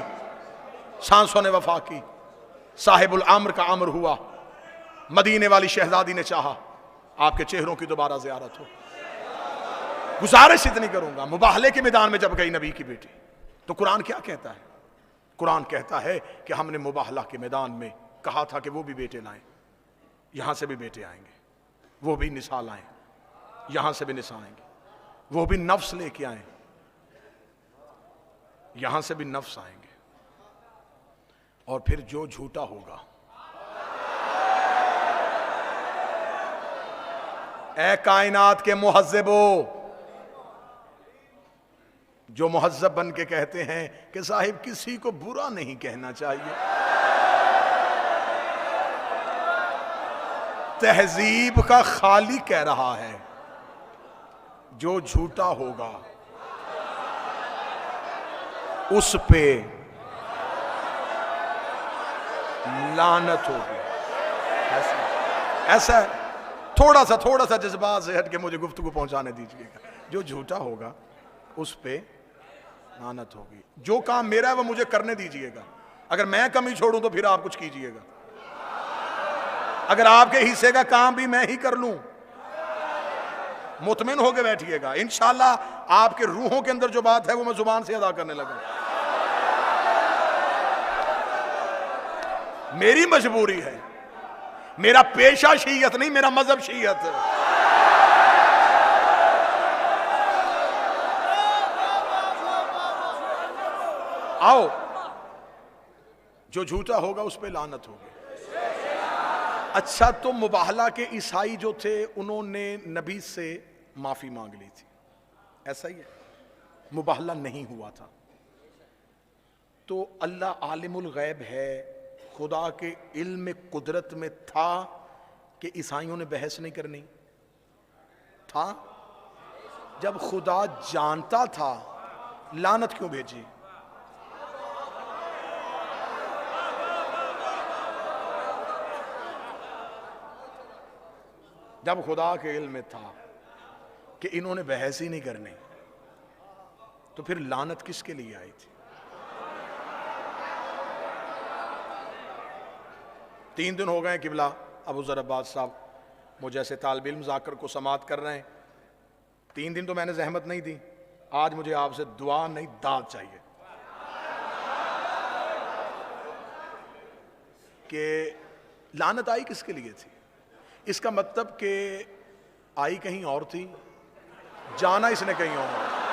सांसों ने वफा की, साहिबुल अम्र का अम्र हुआ, मदीने वाली शहजादी ने चाहा आपके चेहरों की दोबारा ज़ियारत हो। गुजारिश इतनी करूंगा, मुबाहले के मैदान में जब गई नबी की बेटी, तो कुरान क्या कहता है? कुरान कहता है कि हमने मुबाहला के मैदान में कहा था कि वो भी बेटे लाएं, यहां से भी बेटे आएंगे, वो भी निसा लाएं, यहां से भी निसा आएंगे, वो भी नफ्स लेके आए, यहां से भी नफ्स आएंगे। और फिर जो झूठा होगा, ए कायनात के मुहज्जिबो, जो मुहज्जब बन के कहते हैं कि साहिब किसी को बुरा नहीं कहना चाहिए, तहजीब का खाली कह रहा है, जो झूठा होगा उस पे लानत होगी। ऐसा थोड़ा सा जज्बात से हट के मुझे गुफ्तगू पहुंचाने दीजिएगा। जो झूठा होगा उस पे लानत होगी। जो काम मेरा है वो मुझे करने दीजिएगा। अगर मैं कमी छोड़ूं तो फिर आप कुछ कीजिएगा। अगर आपके हिस्से का काम भी मैं ही कर लूं, मुतमिन होकर बैठिएगा। इंशाअल्लाह आपके रूहों के अंदर जो बात है वो मैं जुबान से अदा करने लगा। मेरी मजबूरी है, मेरा पेशा शीयत नहीं, मेरा मजहब शीयत है। आओ, जो झूठा होगा उस पे लानत होगी। अच्छा, तो मुबाहला के ईसाई जो थे उन्होंने नबी से माफी मांग ली थी, ऐसा ही है, मुबाहला नहीं हुआ था। तो अल्लाह आलिमुल गैब है, खुदा के इल्म कुदरत में था कि ईसाइयों ने बहस नहीं करनी? था। जब खुदा जानता था, लानत क्यों भेजी? जब खुदा के इल्म में था कि इन्होंने बहस ही नहीं करनी, तो फिर लानत किसके लिए आई थी? 3 दिन हो गए किबला अबू ज़र अब्बास साहब मुझे ऐसे तालिब इल्म जाकर को समात कर रहे हैं। 3 दिन तो मैंने जहमत नहीं दी, आज मुझे आपसे दुआ नहीं दाद चाहिए कि लानत आई किसके लिए थी। इसका मतलब कि आई कहीं और थी, जाना इसने कहीं और।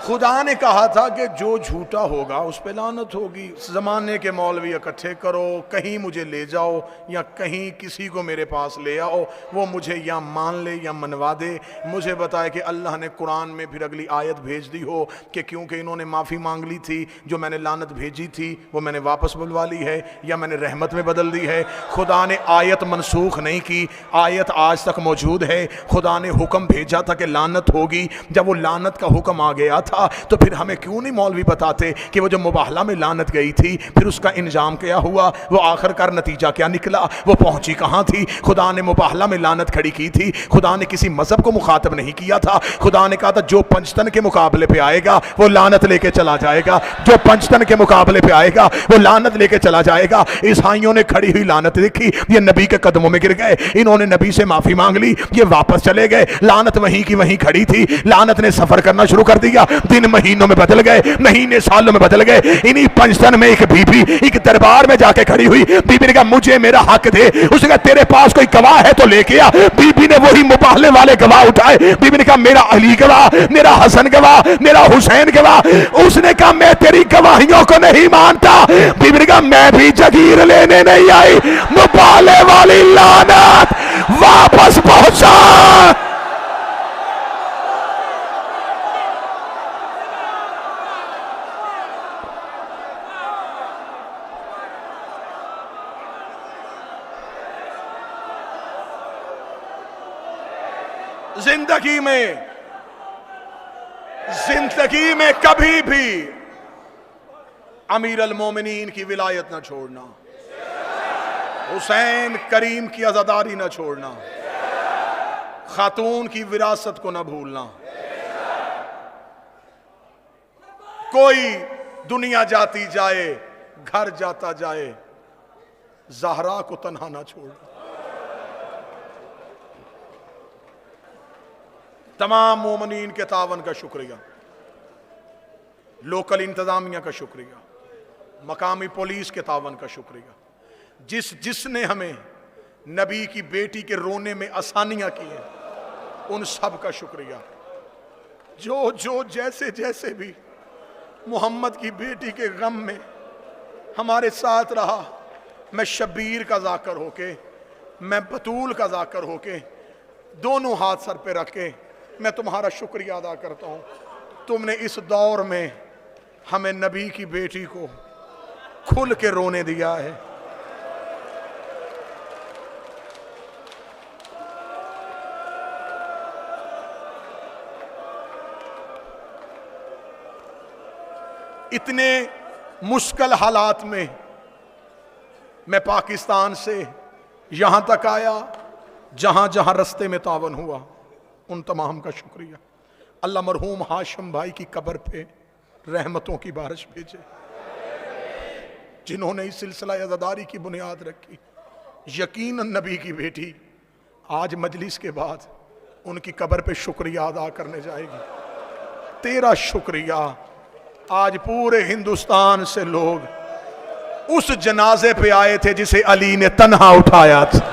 खुदा ने कहा था कि जो झूठा होगा उस पे लानत होगी। ज़माने के मौलवी इकट्ठे करो, कहीं मुझे ले जाओ या कहीं किसी को मेरे पास ले आओ, वो मुझे या मान ले या मनवा दे। मुझे बताए कि अल्लाह ने कुरान में फिर अगली आयत भेज दी हो कि क्योंकि इन्होंने माफ़ी मांग ली थी, जो मैंने लानत भेजी थी वो मैंने वापस बुलवा ली है या मैंने रहमत में बदल दी है। खुदा ने आयत मनसूख नहीं की, आयत आज तक मौजूद है। खुदा ने हुक्म भेजा था कि लानत होगी। जब वो लानत का हुक्म आ गया था तो फिर हमें क्यों नहीं मौलवी बताते कि वो जो मुबाहला में लानत गई थी फिर उसका इंजाम क्या हुआ, वो आखिरकार नतीजा क्या निकला, वो पहुंची कहां थी। खुदा ने मुबाहला में लानत खड़ी की थी, खुदा ने किसी मजहब को मुखातब नहीं किया था। खुदा ने कहा था जो पंचतन के मुकाबले पे आएगा वो लानत लेके चला जाएगा, जो पंचतन के मुकाबले पे आएगा वो लानत लेके चला जाएगा। ईसाइयों ने खड़ी हुई लानत देखी, ये नबी के कदमों में गिर गए, इन्होंने नबी से माफी मांग ली, ये वापस चले गए। लानत वहीं की वहीं खड़ी थी। लानत ने सफर करना शुरू कर दिया, दिन महीनों में बदल गए, महीने सालों में बदल गए। इन्हीं पंचतन में एक बीबी एक दरबार में जाके खड़ी हुई। बीबी ने कहा मुझे मेरा हक दे। उसने कहा तेरे पास कोई गवाह है तो लेके आ। बीबी ने वही मुबाहले वाले गवाह उठाए। बीबी ने कहा मेरा अली गवाह, मेरा हसन गवाह, मेरा हुसैन गवाह। उसने कहा मैं तेरी गवाहियों को नहीं मानता। बीबी ने कहा मैं भी जगीर लेने नहीं आई, मुबाहले वाली लानत वापस पहुंचा। जिंदगी में कभी भी अमीर अल मोमिनीन की विलायत ना छोड़ना, हुसैन करीम की आजादारी ना छोड़ना, खातून की विरासत को ना भूलना। कोई दुनिया जाती जाए, घर जाता जाए, ज़हरा को तन्हा ना छोड़ना। तमाम मोमिनीन के तावन का शुक्रिया, लोकल इंतजामिया का शुक्रिया, मकामी पुलिस के तावन का शुक्रिया, जिसने हमें नबी की बेटी के रोने में आसानियां की हैं, उन सब का शुक्रिया। जो जैसे जैसे भी मोहम्मद की बेटी के गम में हमारे साथ रहा, मैं शब्बीर का जाकर होके, मैं बतूल का जाकर होके, दोनों हाथ सर पे रख के मैं तुम्हारा शुक्रिया अदा करता हूँ। तुमने इस दौर में हमें नबी की बेटी को खुल के रोने दिया है। इतने मुश्किल हालात में मैं पाकिस्तान से यहां तक आया, जहां जहां रास्ते में तावन हुआ, उन तमाम का शुक्रिया। अल्लाह मरहूम हाशिम भाई की कब्र पे रहमतों की बारिश भेजे, जिन्होंने इस सिलसिला अज़ादारी की बुनियाद रखी। यकीनन नबी की बेटी आज मजलिस के बाद उनकी कब्र पे शुक्रिया अदा करने जाएगी। तेरा शुक्रिया। आज पूरे हिंदुस्तान से लोग उस जनाजे पे आए थे जिसे अली ने तन्हा उठाया था।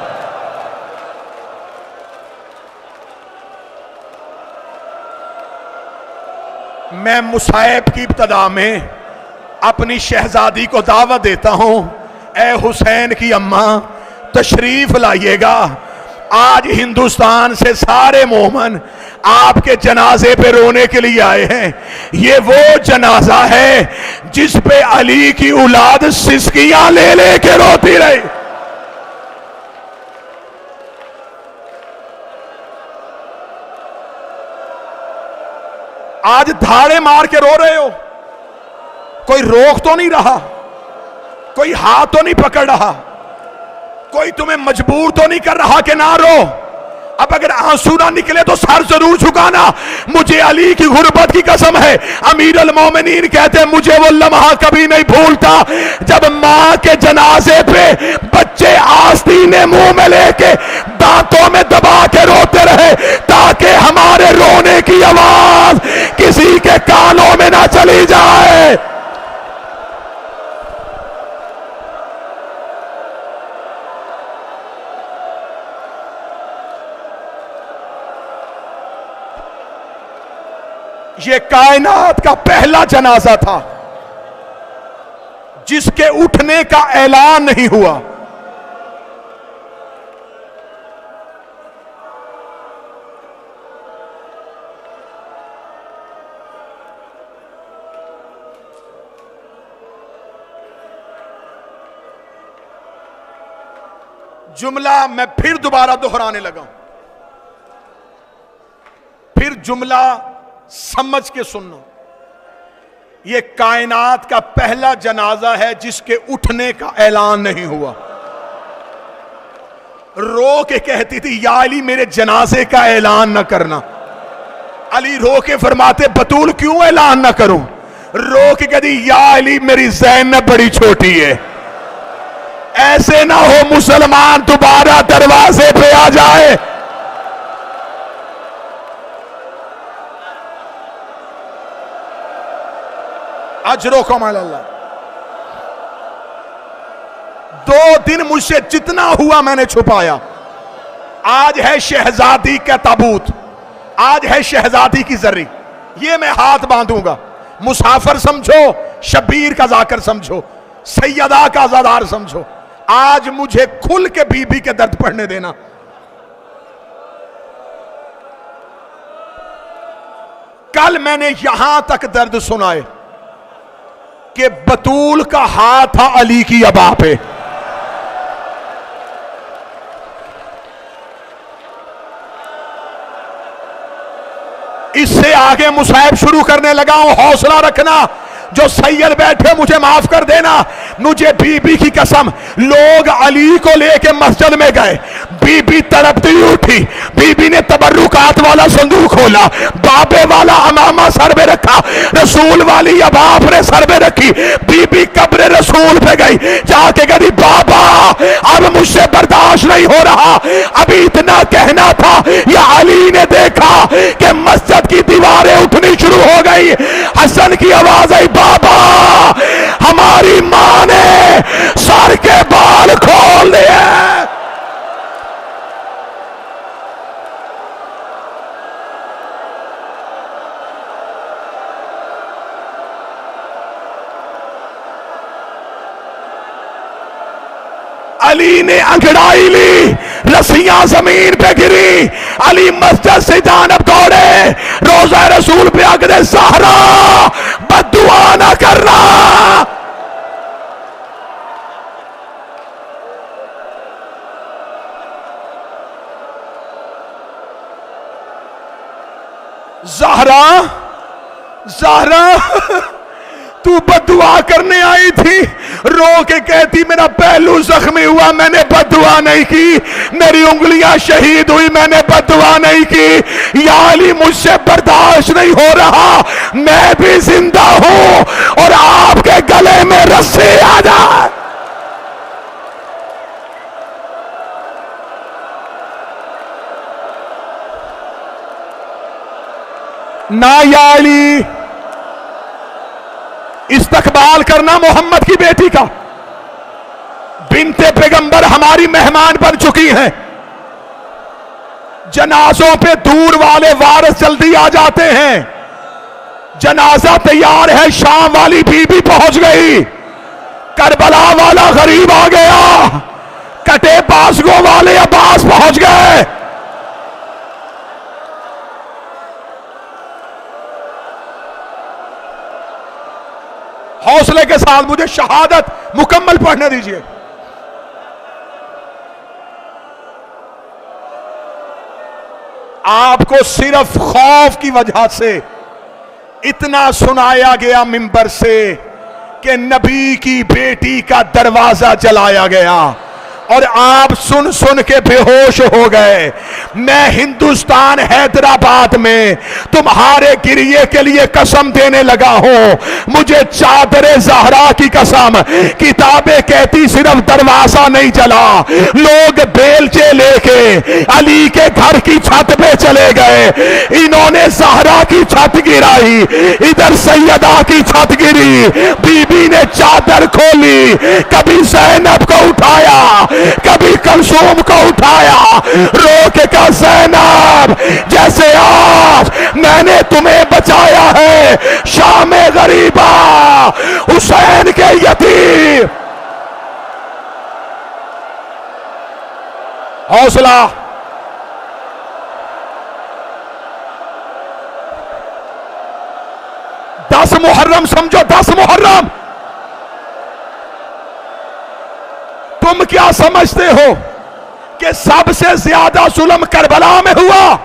मैं मुसाइब की इब्तदा में अपनी शहजादी को दावत देता हूं, ए हुसैन की अम्मा तशरीफ लाइएगा। आज हिंदुस्तान से सारे मोमन आपके जनाजे पे रोने के लिए आए हैं। ये वो जनाजा है जिस पे अली की औलाद सिसकियां ले ले के रोती रही। आज धाड़े मार के रो रहे हो, कोई रोक तो नहीं रहा, कोई हाथ तो नहीं पकड़ रहा, कोई तुम्हें मजबूर तो नहीं कर रहा कि ना रो। अब अगर आंसू ना निकले तो सर जरूर झुकाना। मुझे अली की गुर्बत की कसम है, अमीर अल मोमिनीन कहते हैं मुझे वो लम्हा कभी नहीं भूलता जब मां के जनाजे पे बच्चे आस्तीने मुंह में लेके दांतों में दबा के रोते रहे ताकि हमारे रोने की आवाज किसी के कानों में ना चली जाए। ये कायनात का पहला जनाजा था जिसके उठने का ऐलान नहीं हुआ। जुमला मैं फिर दोबारा दोहराने लगा, फिर जुमला समझ के सुनना। यह कायनात का पहला जनाजा है जिसके उठने का ऐलान नहीं हुआ। रो के कहती थी या अली मेरे जनाजे का ऐलान न करना। अली रो के फरमाते बतूल क्यों ऐलान न करूं। रो के कहती या अली मेरी ज़ैनब बड़ी छोटी है, ऐसे ना हो मुसलमान दोबारा दरवाजे पे आ जाए। अजरोकम अल्लाह। 2 दिन मुझसे जितना हुआ मैंने छुपाया। आज है शहजादी का ताबूत, आज है शहजादी की जर्री, ये मैं हाथ बांधूंगा। मुसाफिर समझो, शबीर का जाकर समझो, सैयदा का आजादार समझो। आज मुझे खुल के बीबी के दर्द पढ़ने देना। कल मैंने यहां तक दर्द सुनाए कि बतूल का हाथ था अली की अबा पे। इससे आगे मुसाहिब शुरू करने लगा हूं, हौसला रखना। जो सैयद बैठे मुझे माफ कर देना। मुझे बीबी की कसम, लोग अली को लेके मस्जिद में गए, बीबी तड़पती उठी, बीबी ने तबर्रुकात वाला संदूक खोला, बाबे वाला अमामा सर में रखा, रसूल वाली अबाप ने सर में रखी। बीबी कब्र रसूल पे गई, जाके कही बाबा अब मुझसे बर्दाश्त नहीं हो रहा। अभी इतना कहना था या अली ने देखा कि मस्जिद की दीवारें उठनी शुरू हो गई। हसन की आवाज आई बाबा हमारी मां ने सर के बाल खोल दिए। अली ने अंगड़ाई ली, रस्सियां जमीन पे गिरी। अली मस्जिद से जानब दौड़े, रोजा रसूल पे आगे ज़हरा बद्दुआ ना करना। ज़हरा ज़हरा तू बद्दुआ करने आई थी। रो के कहती मेरा पहलू जख्मी हुआ, मैंने बद्दुआ नहीं की। मेरी उंगलियां शहीद हुई, मैंने बद्दुआ नहीं की। या अली मुझसे बर्दाश्त नहीं हो रहा, मैं भी जिंदा हूं और आपके गले में रस्सी आ जाए। ना या अली इस्तकबाल करना मोहम्मद की बेटी का। बिनते पैगंबर हमारी मेहमान बन चुकी हैं। जनाजों पे दूर वाले वारिस जल्दी आ जाते हैं। जनाजा तैयार है, शाम वाली बीबी पहुंच गई, करबला वाला गरीब आ गया, कटे बासगो वाले अब्बास पहुंच गए। हौसले के साथ मुझे शहादत मुकम्मल पढ़ने दीजिए। आपको सिर्फ खौफ की वजह से इतना सुनाया गया मिंबर से कि नबी की बेटी का दरवाजा जलाया गया और आप सुन सुन के बेहोश हो गए। मैं हिंदुस्तान हैदराबाद में तुम्हारे गिरिए के लिए कसम देने लगा हूं। मुझे चादरे जहरा की कसम, किताबें कहती सिर्फ दरवाजा नहीं जला, लोग बेलचे लेके अली के घर की छत पे चले गए। इन्होंने जहरा की छत गिराई, इधर सैयदा की छत गिरी, बीबी ने चादर खोली, कभी ज़ैनब को उठाया, कभी कलसूम को उठाया, रो के कहा ज़ैनब जैसे आज मैंने तुम्हें बचाया है शाम गरीबा हुसैन के यतीम। हौसला, दस मुहर्रम समझो, 10 मुहर्रम। तुम क्या समझते हो कि सबसे ज्यादा जुल्म करबला में हुआ?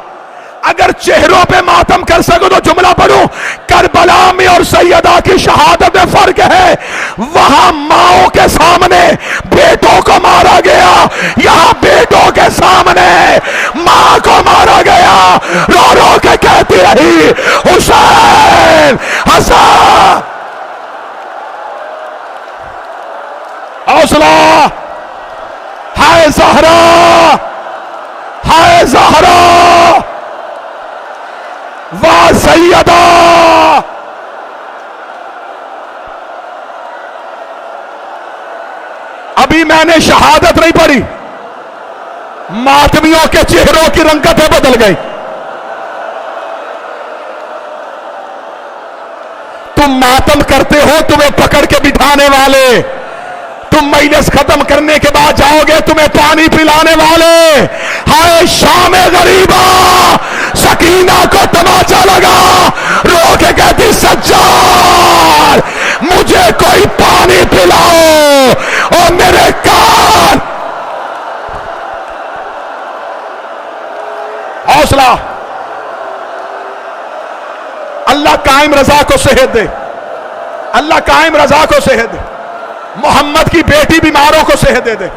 अगर चेहरों पे मातम कर सको तो जुमला पढ़ो, करबला में और सैयदा की शहादत में फर्क है। वहां माओं के सामने बेटों को मारा गया, यहां बेटों के सामने मां को मारा गया। रो रो के कहती रही हुसैन हसन। हौसला, हाय ज़हरा, हाय ज़हरा, वाह सैयदा। अभी मैंने शहादत नहीं पढ़ी, मातमियों के चेहरों की रंगतें बदल गई। तुम मातम करते हो, तुम्हें पकड़ के बिठाने वाले, तुम मजलिस खत्म करने के बाद जाओगे तुम्हें पानी पिलाने वाले। हाय शाम गरीबा, सकीना को तमाचा लगा, रो के कहती सज्जाद मुझे कोई पानी पिलाओ। और मेरे कान, हौसला, अल्लाह कायम रजा को सेहत दे, अल्लाह कायम रजा को सेहत दे, मोहम्मद की बेटी बीमारों को सेहत दे दे।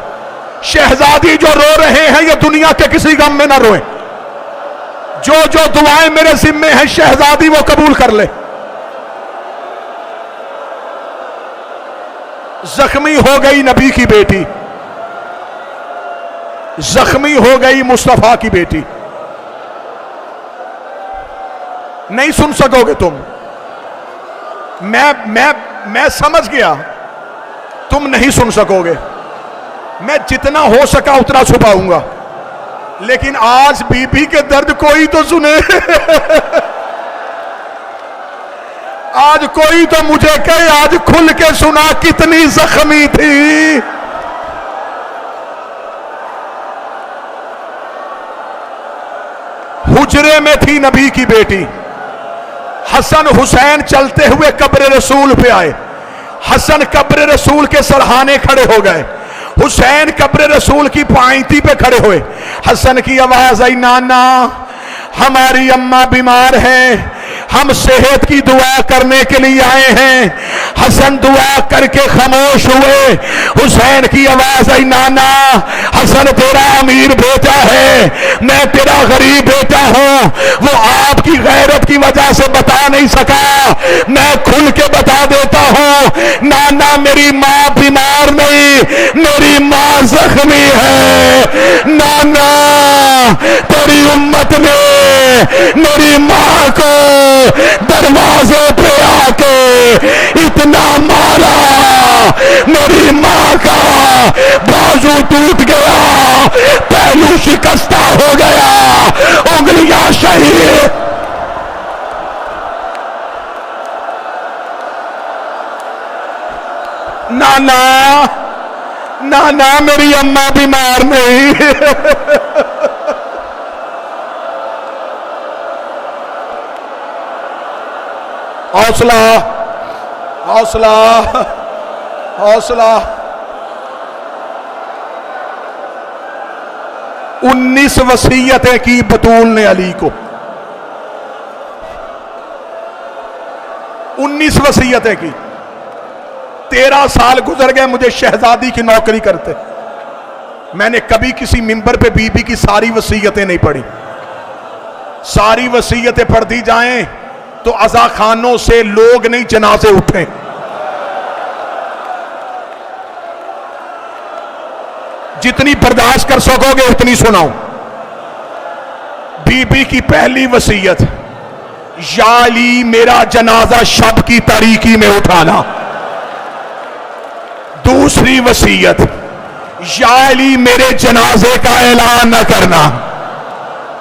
शहजादी जो रो रहे हैं ये दुनिया के किसी गम में ना रोए। जो जो दुआएं मेरे जिम्मे हैं शहजादी वो कबूल कर ले। जख्मी हो गई नबी की बेटी, जख्मी हो गई मुस्तफा की बेटी। नहीं सुन सकोगे तुम। मैं समझ गया तुम नहीं सुन सकोगे। मैं जितना हो सका उतना छुपाऊंगा, लेकिन आज बीबी के दर्द कोई तो सुने। आज कोई तो मुझे कहे, आज खुल के सुना कितनी जख्मी थी। हुजरे में थी नबी की बेटी। हसन हुसैन चलते हुए कब्र रसूल पे आए। हसन कब्र रसूल के सरहाने खड़े हो गए, हुसैन कब्र रसूल की पायती पे खड़े हुए। हसन की आवाज आई, नाना हमारी अम्मा बीमार है, हम सेहत की दुआ करने के लिए आए हैं। हसन दुआ करके खामोश हुए। हुसैन की आवाज आई, नाना हसन तेरा अमीर बेटा है, मैं तेरा गरीब बेटा हूं। वो आपकी गैरत की वजह से बता नहीं सका, मैं खुल के बता देता हूं। नाना मेरी मां बीमार नहीं, मेरी मां जख्मी है। नाना तेरी उम्मत ने मेरी मां को दरवाजे पे आके इतना मारा, मेरी मां का बाजू टूट गया, पहलू शिकस्ता हो गया, उंगलियां शहीद। नाना नाना मेरी अम्मा बीमार नहीं। हौसला, हौसला, हौसला। 19 वसीयतें की बतूल ने अली को, 19 वसीयतें की। 13 साल गुजर गए मुझे शहजादी की नौकरी करते, मैंने कभी किसी मिंबर पे बीबी की सारी वसीयतें नहीं पढ़ी। सारी वसीयतें पढ़ दी जाएं तो अज़ा खानों से लोग नहीं जनाजे उठे। जितनी बर्दाश्त कर सकोगे उतनी सुनाओ। बीबी की पहली वसीयत, या अली मेरा जनाजा शब की तारीकी में उठाना। दूसरी वसीयत, या अली मेरे जनाजे का ऐलान न करना।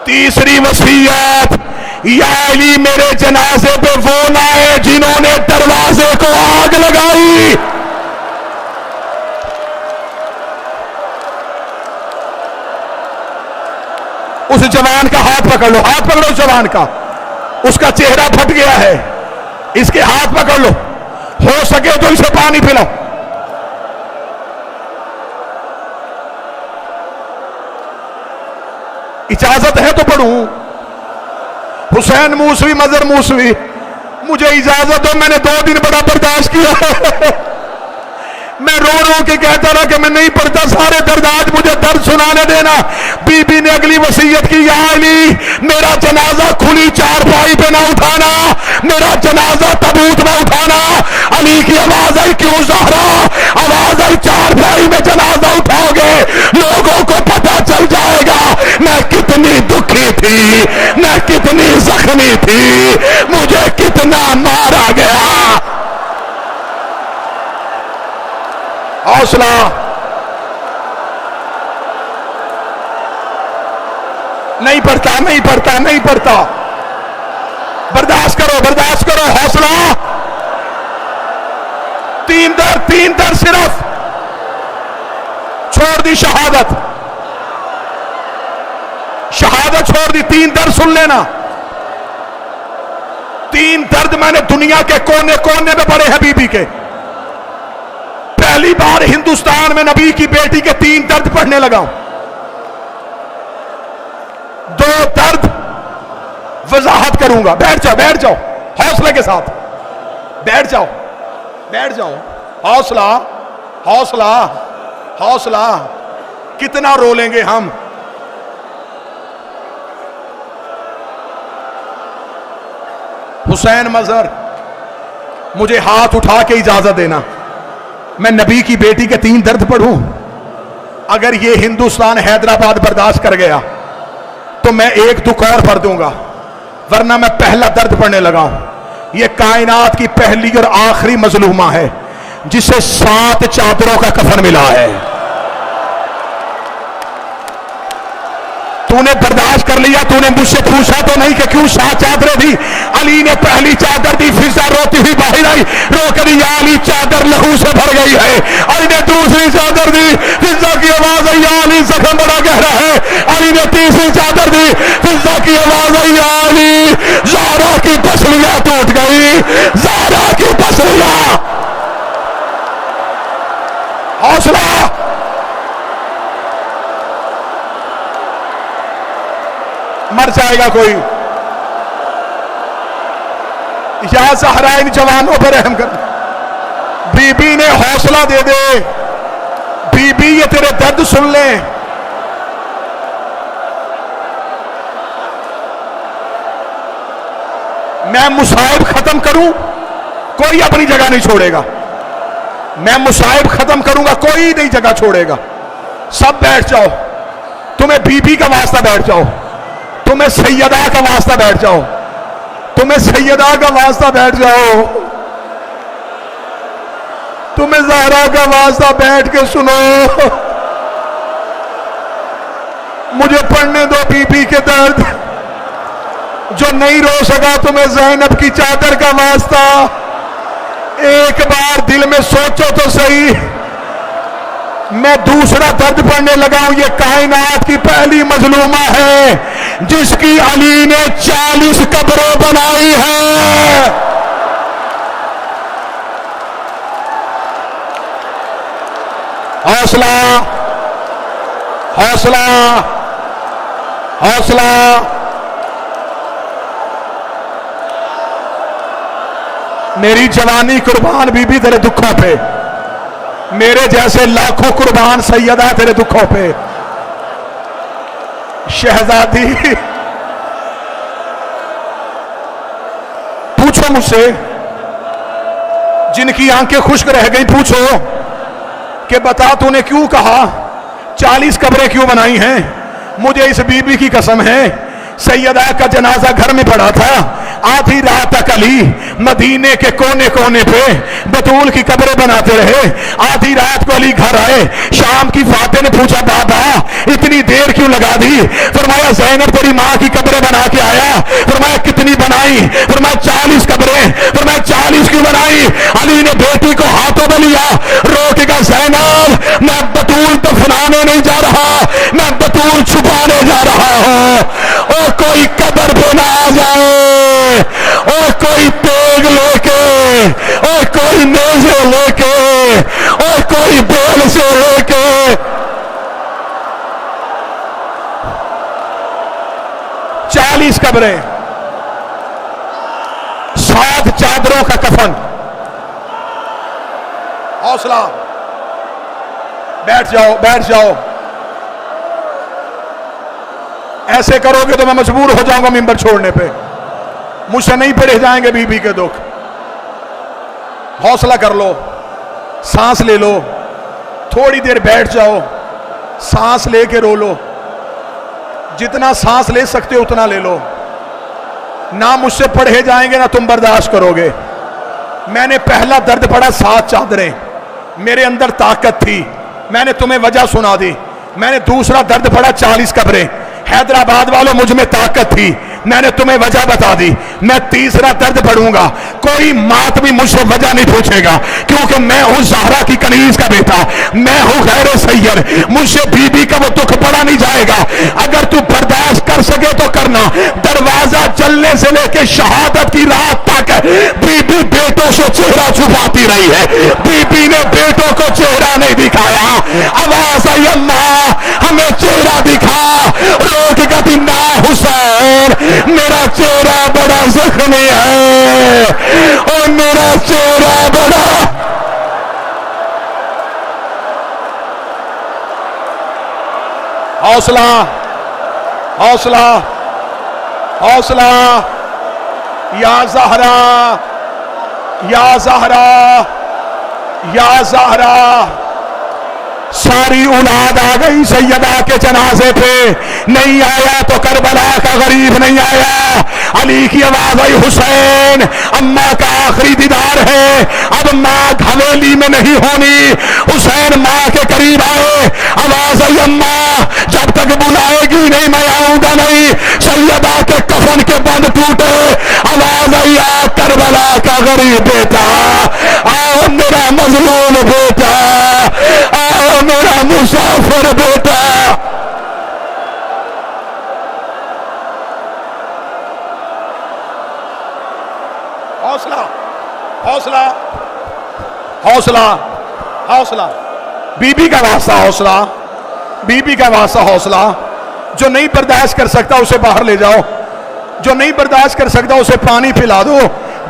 तीसरी वसीयत, या अली मेरे जनाजे पे वो ना आए जिन्होंने दरवाजे को आग लगाई। उस जवान का हाथ पकड़ लो, हाथ पकड़ो उस जवान का, उसका चेहरा फट गया है, इसके हाथ पकड़ लो, हो सके तो इसे पानी पिलाओ। इजाजत है तो पढ़ूं। हुसैन मूसवी, मजर मूसवी, मुझे इजाजत दो, मैंने 2 दिन बड़ा बर्दाश्त किया। मैं रो रो के कहता रहा कि मैं नहीं पढ़ता, सारे दर्दात मुझे दर्द सुनाने देना। बीबी ने अगली वसीयत की, या अली मेरा जनाजा खुली चारपाई पे ना उठाना, मेरा जनाजा तबूत में उठाना। अली की आवाज आई, क्यों ज़हरा? आवाज आई, चारपाई में जनाजा उठाओगे लोगों को पता चल जाएगा मैं कितनी दुखी थी, मैं कितनी जख्मी थी, मुझे कितना मारा गया। हौसला, नहीं पढ़ता, नहीं पढ़ता, नहीं पढ़ता, बर्दाश्त करो, बर्दाश्त करो। हौसला, 3 दर सिर्फ, छोड़ दी शहादत, शहादत छोड़ दी, 3 दर्द सुन लेना। 3 दर्द मैंने दुनिया के कोने कोने में पड़े हैं बीबी के। पहली बार हिंदुस्तान में नबी की बेटी के 3 दर्द पढ़ने लगा हूं। 2 दर्द वजाहत करूंगा। बैठ जाओ, बैठ जाओ, हौसले के साथ बैठ जाओ, बैठ जाओ। हौसला, हौसला, हौसला। कितना रो लेंगे हम। हुसैन मजहर, मुझे हाथ उठा के इजाजत देना, मैं नबी की बेटी के 3 दर्द पढ़ूं। अगर ये हिंदुस्तान हैदराबाद बर्दाश्त कर गया तो मैं 1 दुख और पढ़ दूंगा, वरना मैं पहला दर्द पढ़ने लगा हूं। ये कायनात की पहली और आखिरी मजलूमा है जिसे 7 चादरों का कफन मिला है। तूने बर्दाश्त कर लिया, तूने मुझसे पूछा तो नहीं कि क्यों 7 चादरें दी। अली ने पहली चादर दी, फिजा रोती हुई बाहर आई, रो कर या अली चादर लहू से भर गई है। अली ने दूसरी चादर दी, फिजा की आवाज आई, या अली जख्म बड़ा गहरा है। अली ने तीसरी चादर दी, फिजा की आवाज आई, या अली ज़हरा की पसलियां टूट गई, ज़हरा की पसलियां। हौसला, मर जाएगा कोई। या ज़हरा इन जवानों पर रहम कर। बीबी ने हौसला दे दे, बीबी ये तेरे दर्द सुन ले। मैं मुसाइब खत्म करूं, कोई अपनी जगह नहीं छोड़ेगा। मैं मुसाइब खत्म करूंगा, कोई नहीं जगह छोड़ेगा। सब बैठ जाओ, तुम्हें बीबी का वास्ता बैठ जाओ, तुम्हें सैयदा का वास्ता बैठ जाओ, तुम्हें सैयदा का वास्ता बैठ जाओ, तुम्हें ज़हरा का वास्ता बैठ के सुनो। मुझे पढ़ने दो बीबी के दर्द। जो नहीं रो सका तुम्हें ज़ैनब की चादर का वास्ता। एक बार दिल में सोचो तो सही, मैं दूसरा दर्द पढ़ने लगा हूं। ये कायनात की पहली मजलूमा है जिसकी अली ने 40 कब्रें बनाई है। हौसला, हौसला, हौसला। मेरी जवानी कुर्बान बीबी तेरे दुखों पे, मेरे जैसे लाखों कुर्बान सैयदा तेरे दुखों पे। शहजादी, पूछो मुझसे, जिनकी आंखें खुश्क रह गई, पूछो कि बता तूने क्यों कहा 40 कब्रें क्यों बनाई हैं। मुझे इस बीबी की कसम है, सैयदा का जनाजा घर में पड़ा था, आधी रात तक अली मदीने के कोने कोने पे बतूल की कब्रें बनाते रहे। आधी रात को अली घर आए, शाम की फाते ने पूछा बाबा इतनी देर क्यों लगा दी। फरमाया ज़ैनब तेरी माँ की कब्रें बना के आया। फरमाया कितनी बनाई। फरमाया 40 कब्रें। फरमाया 40 क्यों बनाई। अली ने बेटी को हाथों में लिया, रोकेगा ज़ैनब मैं बतूल दफनाने नहीं जा रहा, मैं बतूल छुपाने जा रहा हूं। और कोई कब्र पे ना आ जाए, और कोई तेग लेके, और कोई नेज़े लेके, और कोई बेल से लेके। 40 कब्रें, 7 चादरों का कफन। हौसला, बैठ जाओ, बैठ जाओ। ऐसे करोगे तो मैं मजबूर हो जाऊंगा मिंबर छोड़ने पे, मुझसे नहीं पढ़े जाएंगे बीबी के दुख। हौसला कर लो, सांस ले लो, थोड़ी देर बैठ जाओ, सांस लेके रो लो, जितना सांस ले सकते हो उतना ले लो। ना मुझसे पढ़े जाएंगे ना तुम बर्दाश्त करोगे। मैंने पहला दर्द पड़ा 7 चादरें, मेरे अंदर ताकत थी, मैंने तुम्हें वजह सुना दी। मैंने दूसरा दर्द पड़ा 40 कब्रें, हैदराबाद वालों मुझ में ताकत थी, मैंने तुम्हें वजह बता दी। मैं तीसरा दर्द पढ़ूंगा, कोई मात भी मुझसे वजह नहीं पूछेगा, क्योंकि मैं हूं ज़हरा की कनीज का बेटा, मैं हूं गैर सैयद, मुझसे बीबी का वो दुख पड़ा नहीं जाएगा। अगर तू बर्दाश्त कर सके तो करना। दरवाजा चलने से लेके शहादत की रात तक बीबी बेटों से चेहरा छुपाती रही है, बीबी ने बेटों को चेहरा नहीं दिखाया। आवाज आई अल्लाह हमें चेहरा दिखा, रोक गति ना हुसैन मेरा चेहरा बड़ा जख्मी है, और मेरा चेहरा बड़ा। हौसला, हौसला, हौसला। या ज़हरा, या ज़हरा, या ज़हरा। सारी औलाद आ गई सैयदा के जनाजे पे, नहीं आया तो करबला का गरीब नहीं आया। अली की आवाज आई हुसैन अम्मा का आखिरी दीदार है, अब माँ हवेली में नहीं होनी। हुसैन माँ के करीब आए, आवाज आई अम्मा जब तक बुलाएगी नहीं मैं आऊंगा नहीं। सैयदा के कफन के बंद टूटे, आवाज आई आ करबला का गरीब बेटा, आओ मेरा मजलूम बेटा, आओ मेरा मुसाफिर बेटा। हौसला, हौसला, हौसला, हौसला। बीबी का वास्ता हौसला, बीबी का वास्ता हौसला। जो नहीं बर्दाश्त कर सकता उसे बाहर ले जाओ, जो नहीं बर्दाश्त कर सकता उसे पानी पिला दो।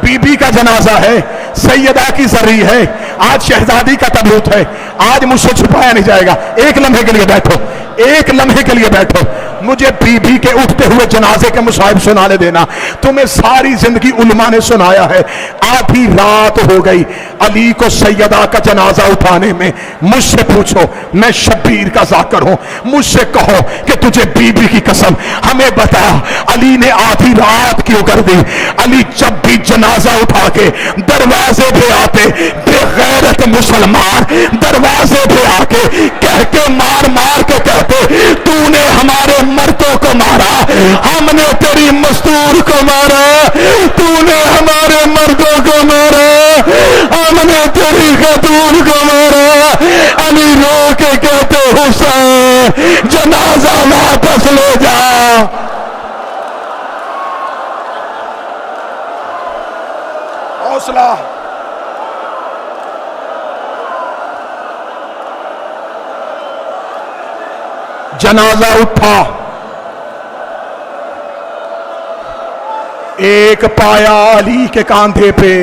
बीबी का जनाजा है, सैयदा की जरी है, आज शहजादी का तबूत है, आज मुझसे छुपाया नहीं जाएगा। एक लम्हे के लिए बैठो, एक लम्हे के लिए बैठो, मुझे बीबी के उठते हुए जनाजे के मुसाहिब सुनाने देना। तुम्हें सारी जिंदगी उलमा ने सुनाया है, आधी रात हो गई अली को सैयदा का जनाजा उठाने में। मुझसे पूछो, मैं शब्बीर का जाकर हूं, मुझसे कहो कि तुझे बीबी की कसम हमें बता अली ने आधी रात क्यों कर दी। अली जब भी जनाजा उठा के दरवाजे पे आते, बेगैरत मुसलमान दरवाजे पे आके कह के मार मार के कहते तूने हमारे मर्दों को मारा, हमने तेरी मस्तूर को मारा, तूने हमारे मर्दों को मारा, हमने तेरी खतून को मारा। अली रो के कहते हुसैन जनाजा वापस ले जा। हौसला, जनाजा उठा, एक पाया अली के कांधे पे,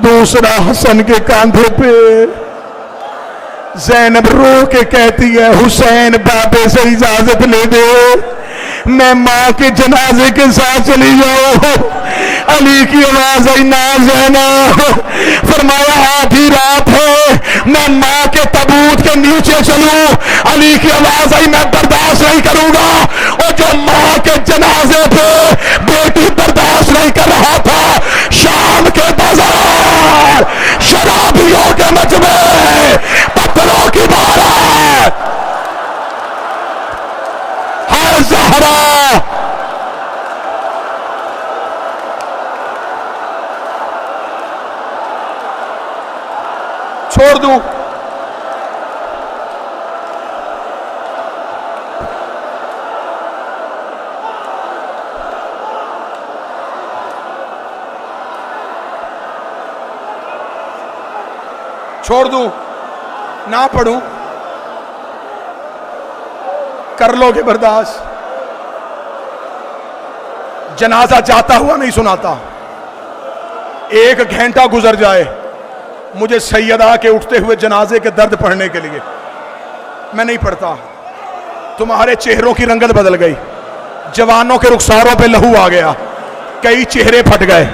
दूसरा हसन के कांधे पे। ज़ैनब रो के कहती है, हुसैन बाबे से इजाजत ले दे, मैं माँ के जनाजे के साथ चली जाऊं। अली की आवाज आई, ना ज़ैनब, फरमाया आधी रात है, मैं माँ के ताबूत के नीचे चलूं। अली की आवाज आई, मैं बर्दाश्त नहीं करूंगा। और जो माँ के जनाजे पे बेटी बर्दाश्त नहीं कर रहा था, शाम के बाजार शराबियों के मजमे, पत्थरों की बारात, हर ज़हरा छोड़ दूं, छोड़ दूं, ना पढ़ूं, कर लोगे बर्दाश्त। जनाजा जाता हुआ नहीं सुनाता, एक घंटा गुजर जाए मुझे सैयदा के उठते हुए जनाजे के दर्द पढ़ने के लिए, मैं नहीं पढ़ता। तुम्हारे चेहरों की रंगत बदल गई, जवानों के रुखसारों पे लहू आ गया, कई चेहरे फट गए,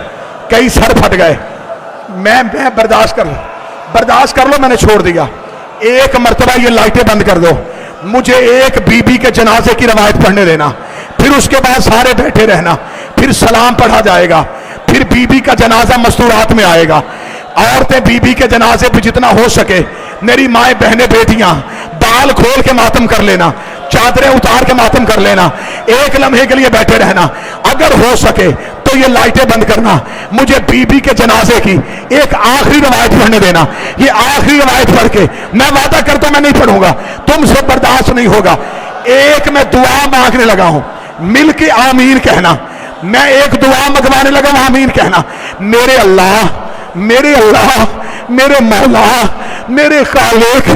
कई सर फट गए। मैं बर्दाश्त कर लो, मैंने छोड़ दिया। एक मर्तबा ये लाइटें बंद कर दो, मुझे एक बीबी के जनाजे की रवायत पढ़ने देना, फिर उसके बाद सारे बैठे रहना, फिर सलाम पढ़ा जाएगा, फिर बीबी का जनाजा मस्तूरात में आएगा। औरतें बीबी के जनाजे पे जितना हो सके, मेरी माए बहनें बेटियां, बाल खोल के मातम कर लेना, चादरें उतार के मातम कर लेना, एक लम्हे के लिए बैठे रहना। अगर हो सके तो ये लाइटें बंद करना, मुझे बीबी के जनाजे की एक आखिरी रवायत पढ़ने देना। ये आखिरी रवायत पढ़ के मैं वादा करता मैं नहीं पढ़ूंगा, तुमसे बर्दाश्त नहीं होगा। एक मैं दुआ मांगने लगा हूं, मिल के आमीन कहना। मैं एक दुआ मंगवाने लगा हूं, आमीन कहना। मेरे अल्लाह, मेरे अल्लाह, मेरे मौला, मेरे खालिक,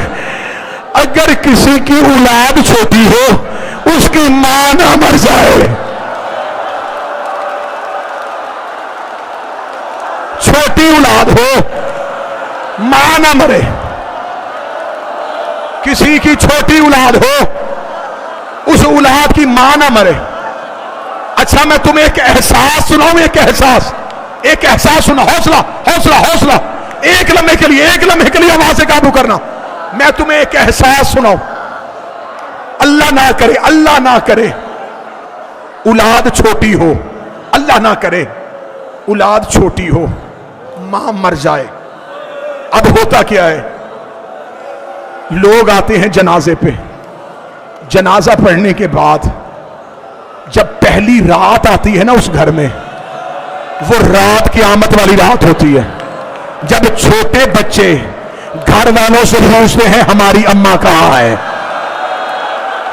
अगर किसी की औलाद छोटी हो, उसकी मां ना मर जाए। छोटी औलाद हो, मां ना मरे। किसी की छोटी औलाद हो, उस औलाद की मां ना मरे। अच्छा, मैं तुम्हें एक एहसास सुनाऊं, एक एहसास सुना। हौसला हौसला हौसला, एक लम्हे के लिए आवाज से काबू करना। मैं तुम्हें एक एहसास सुनाऊं, अल्लाह ना करे औलाद छोटी हो, अल्लाह ना करे औलाद छोटी हो, मां मर जाए। अब होता क्या है, लोग आते हैं जनाजे पे, जनाजा पढ़ने के बाद जब पहली रात आती है ना उस घर में, वो रात क़यामत वाली रात होती है। जब छोटे बच्चे घर वालों से पूछते हैं, हमारी अम्मा कहां है,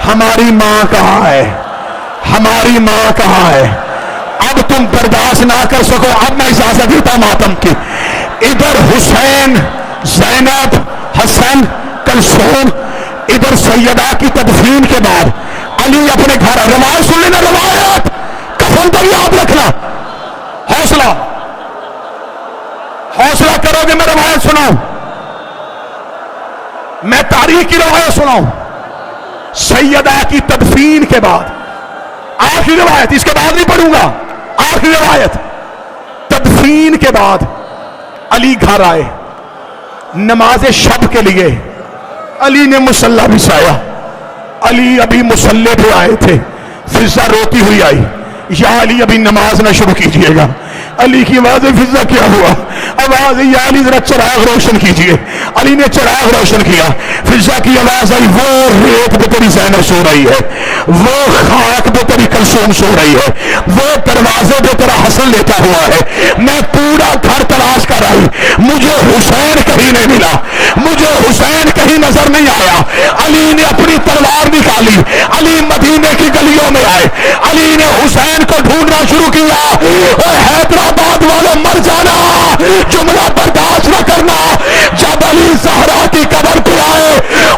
हमारी मां कहां है, हमारी मां कहां है। अब तुम बर्दाश्त ना कर सको, अब मैं इजाजत देता मातम की। इधर हुसैन, ज़ैनब, हसन, कलसूम, इधर सैयदा की तदफीन के बाद अली अपने घर। रवायत सुन लेना, रवायत कफन पर याद रखना। हौसला करोगे, मैं रवायत सुनाऊं, मैं तारीख की रवायत सुनाऊं। सैयदा की तदफीन के बाद आखिरी रवायत, इसके बाद नहीं पढ़ूंगा, आखिरी रवायत। तदफीन के बाद अली घर आए नमाज शब के लिए। अली ने मुसल्ला बिछाया, अली अभी मुसल्ले पे आए थे। फिजा रोती हुई आई, या अली अभी नमाज ना शुरू कीजिएगा। अली की आवाज, फिजा क्या हुआ? आवाज, या अली जरा चिराग रोशन कीजिए। अली ने चिराग रोशन किया। फिजा की आवाज आई, वो रेत पे तेरी ज़ैनब सो रही है, वो खाक पे तेरी कलसूम सो रही है, वो दरवाजे पे तेरा हसन लेटा हुआ है। मैं पूरा घर तलाश कर आई, मुझे हुसैन कहीं नहीं मिला, मुझे हुसैन कहीं नजर नहीं आया। अली ने अपनी तलवार निकाली, अली मदीने की गलियों में आए, अली ने हुसैन को ढूंढना शुरू किया। और हैदराबाद वालों, मर जाना, जुमला बर्दाश्त न करना। जब अली ज़हरा की कब्र पे आए,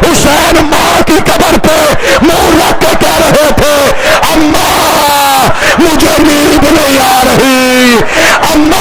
हुसैन मां की कब्र सर पे मुंह रख के कह रहे थे, अम्मा मुझे नींद नहीं आ रही, अम्मा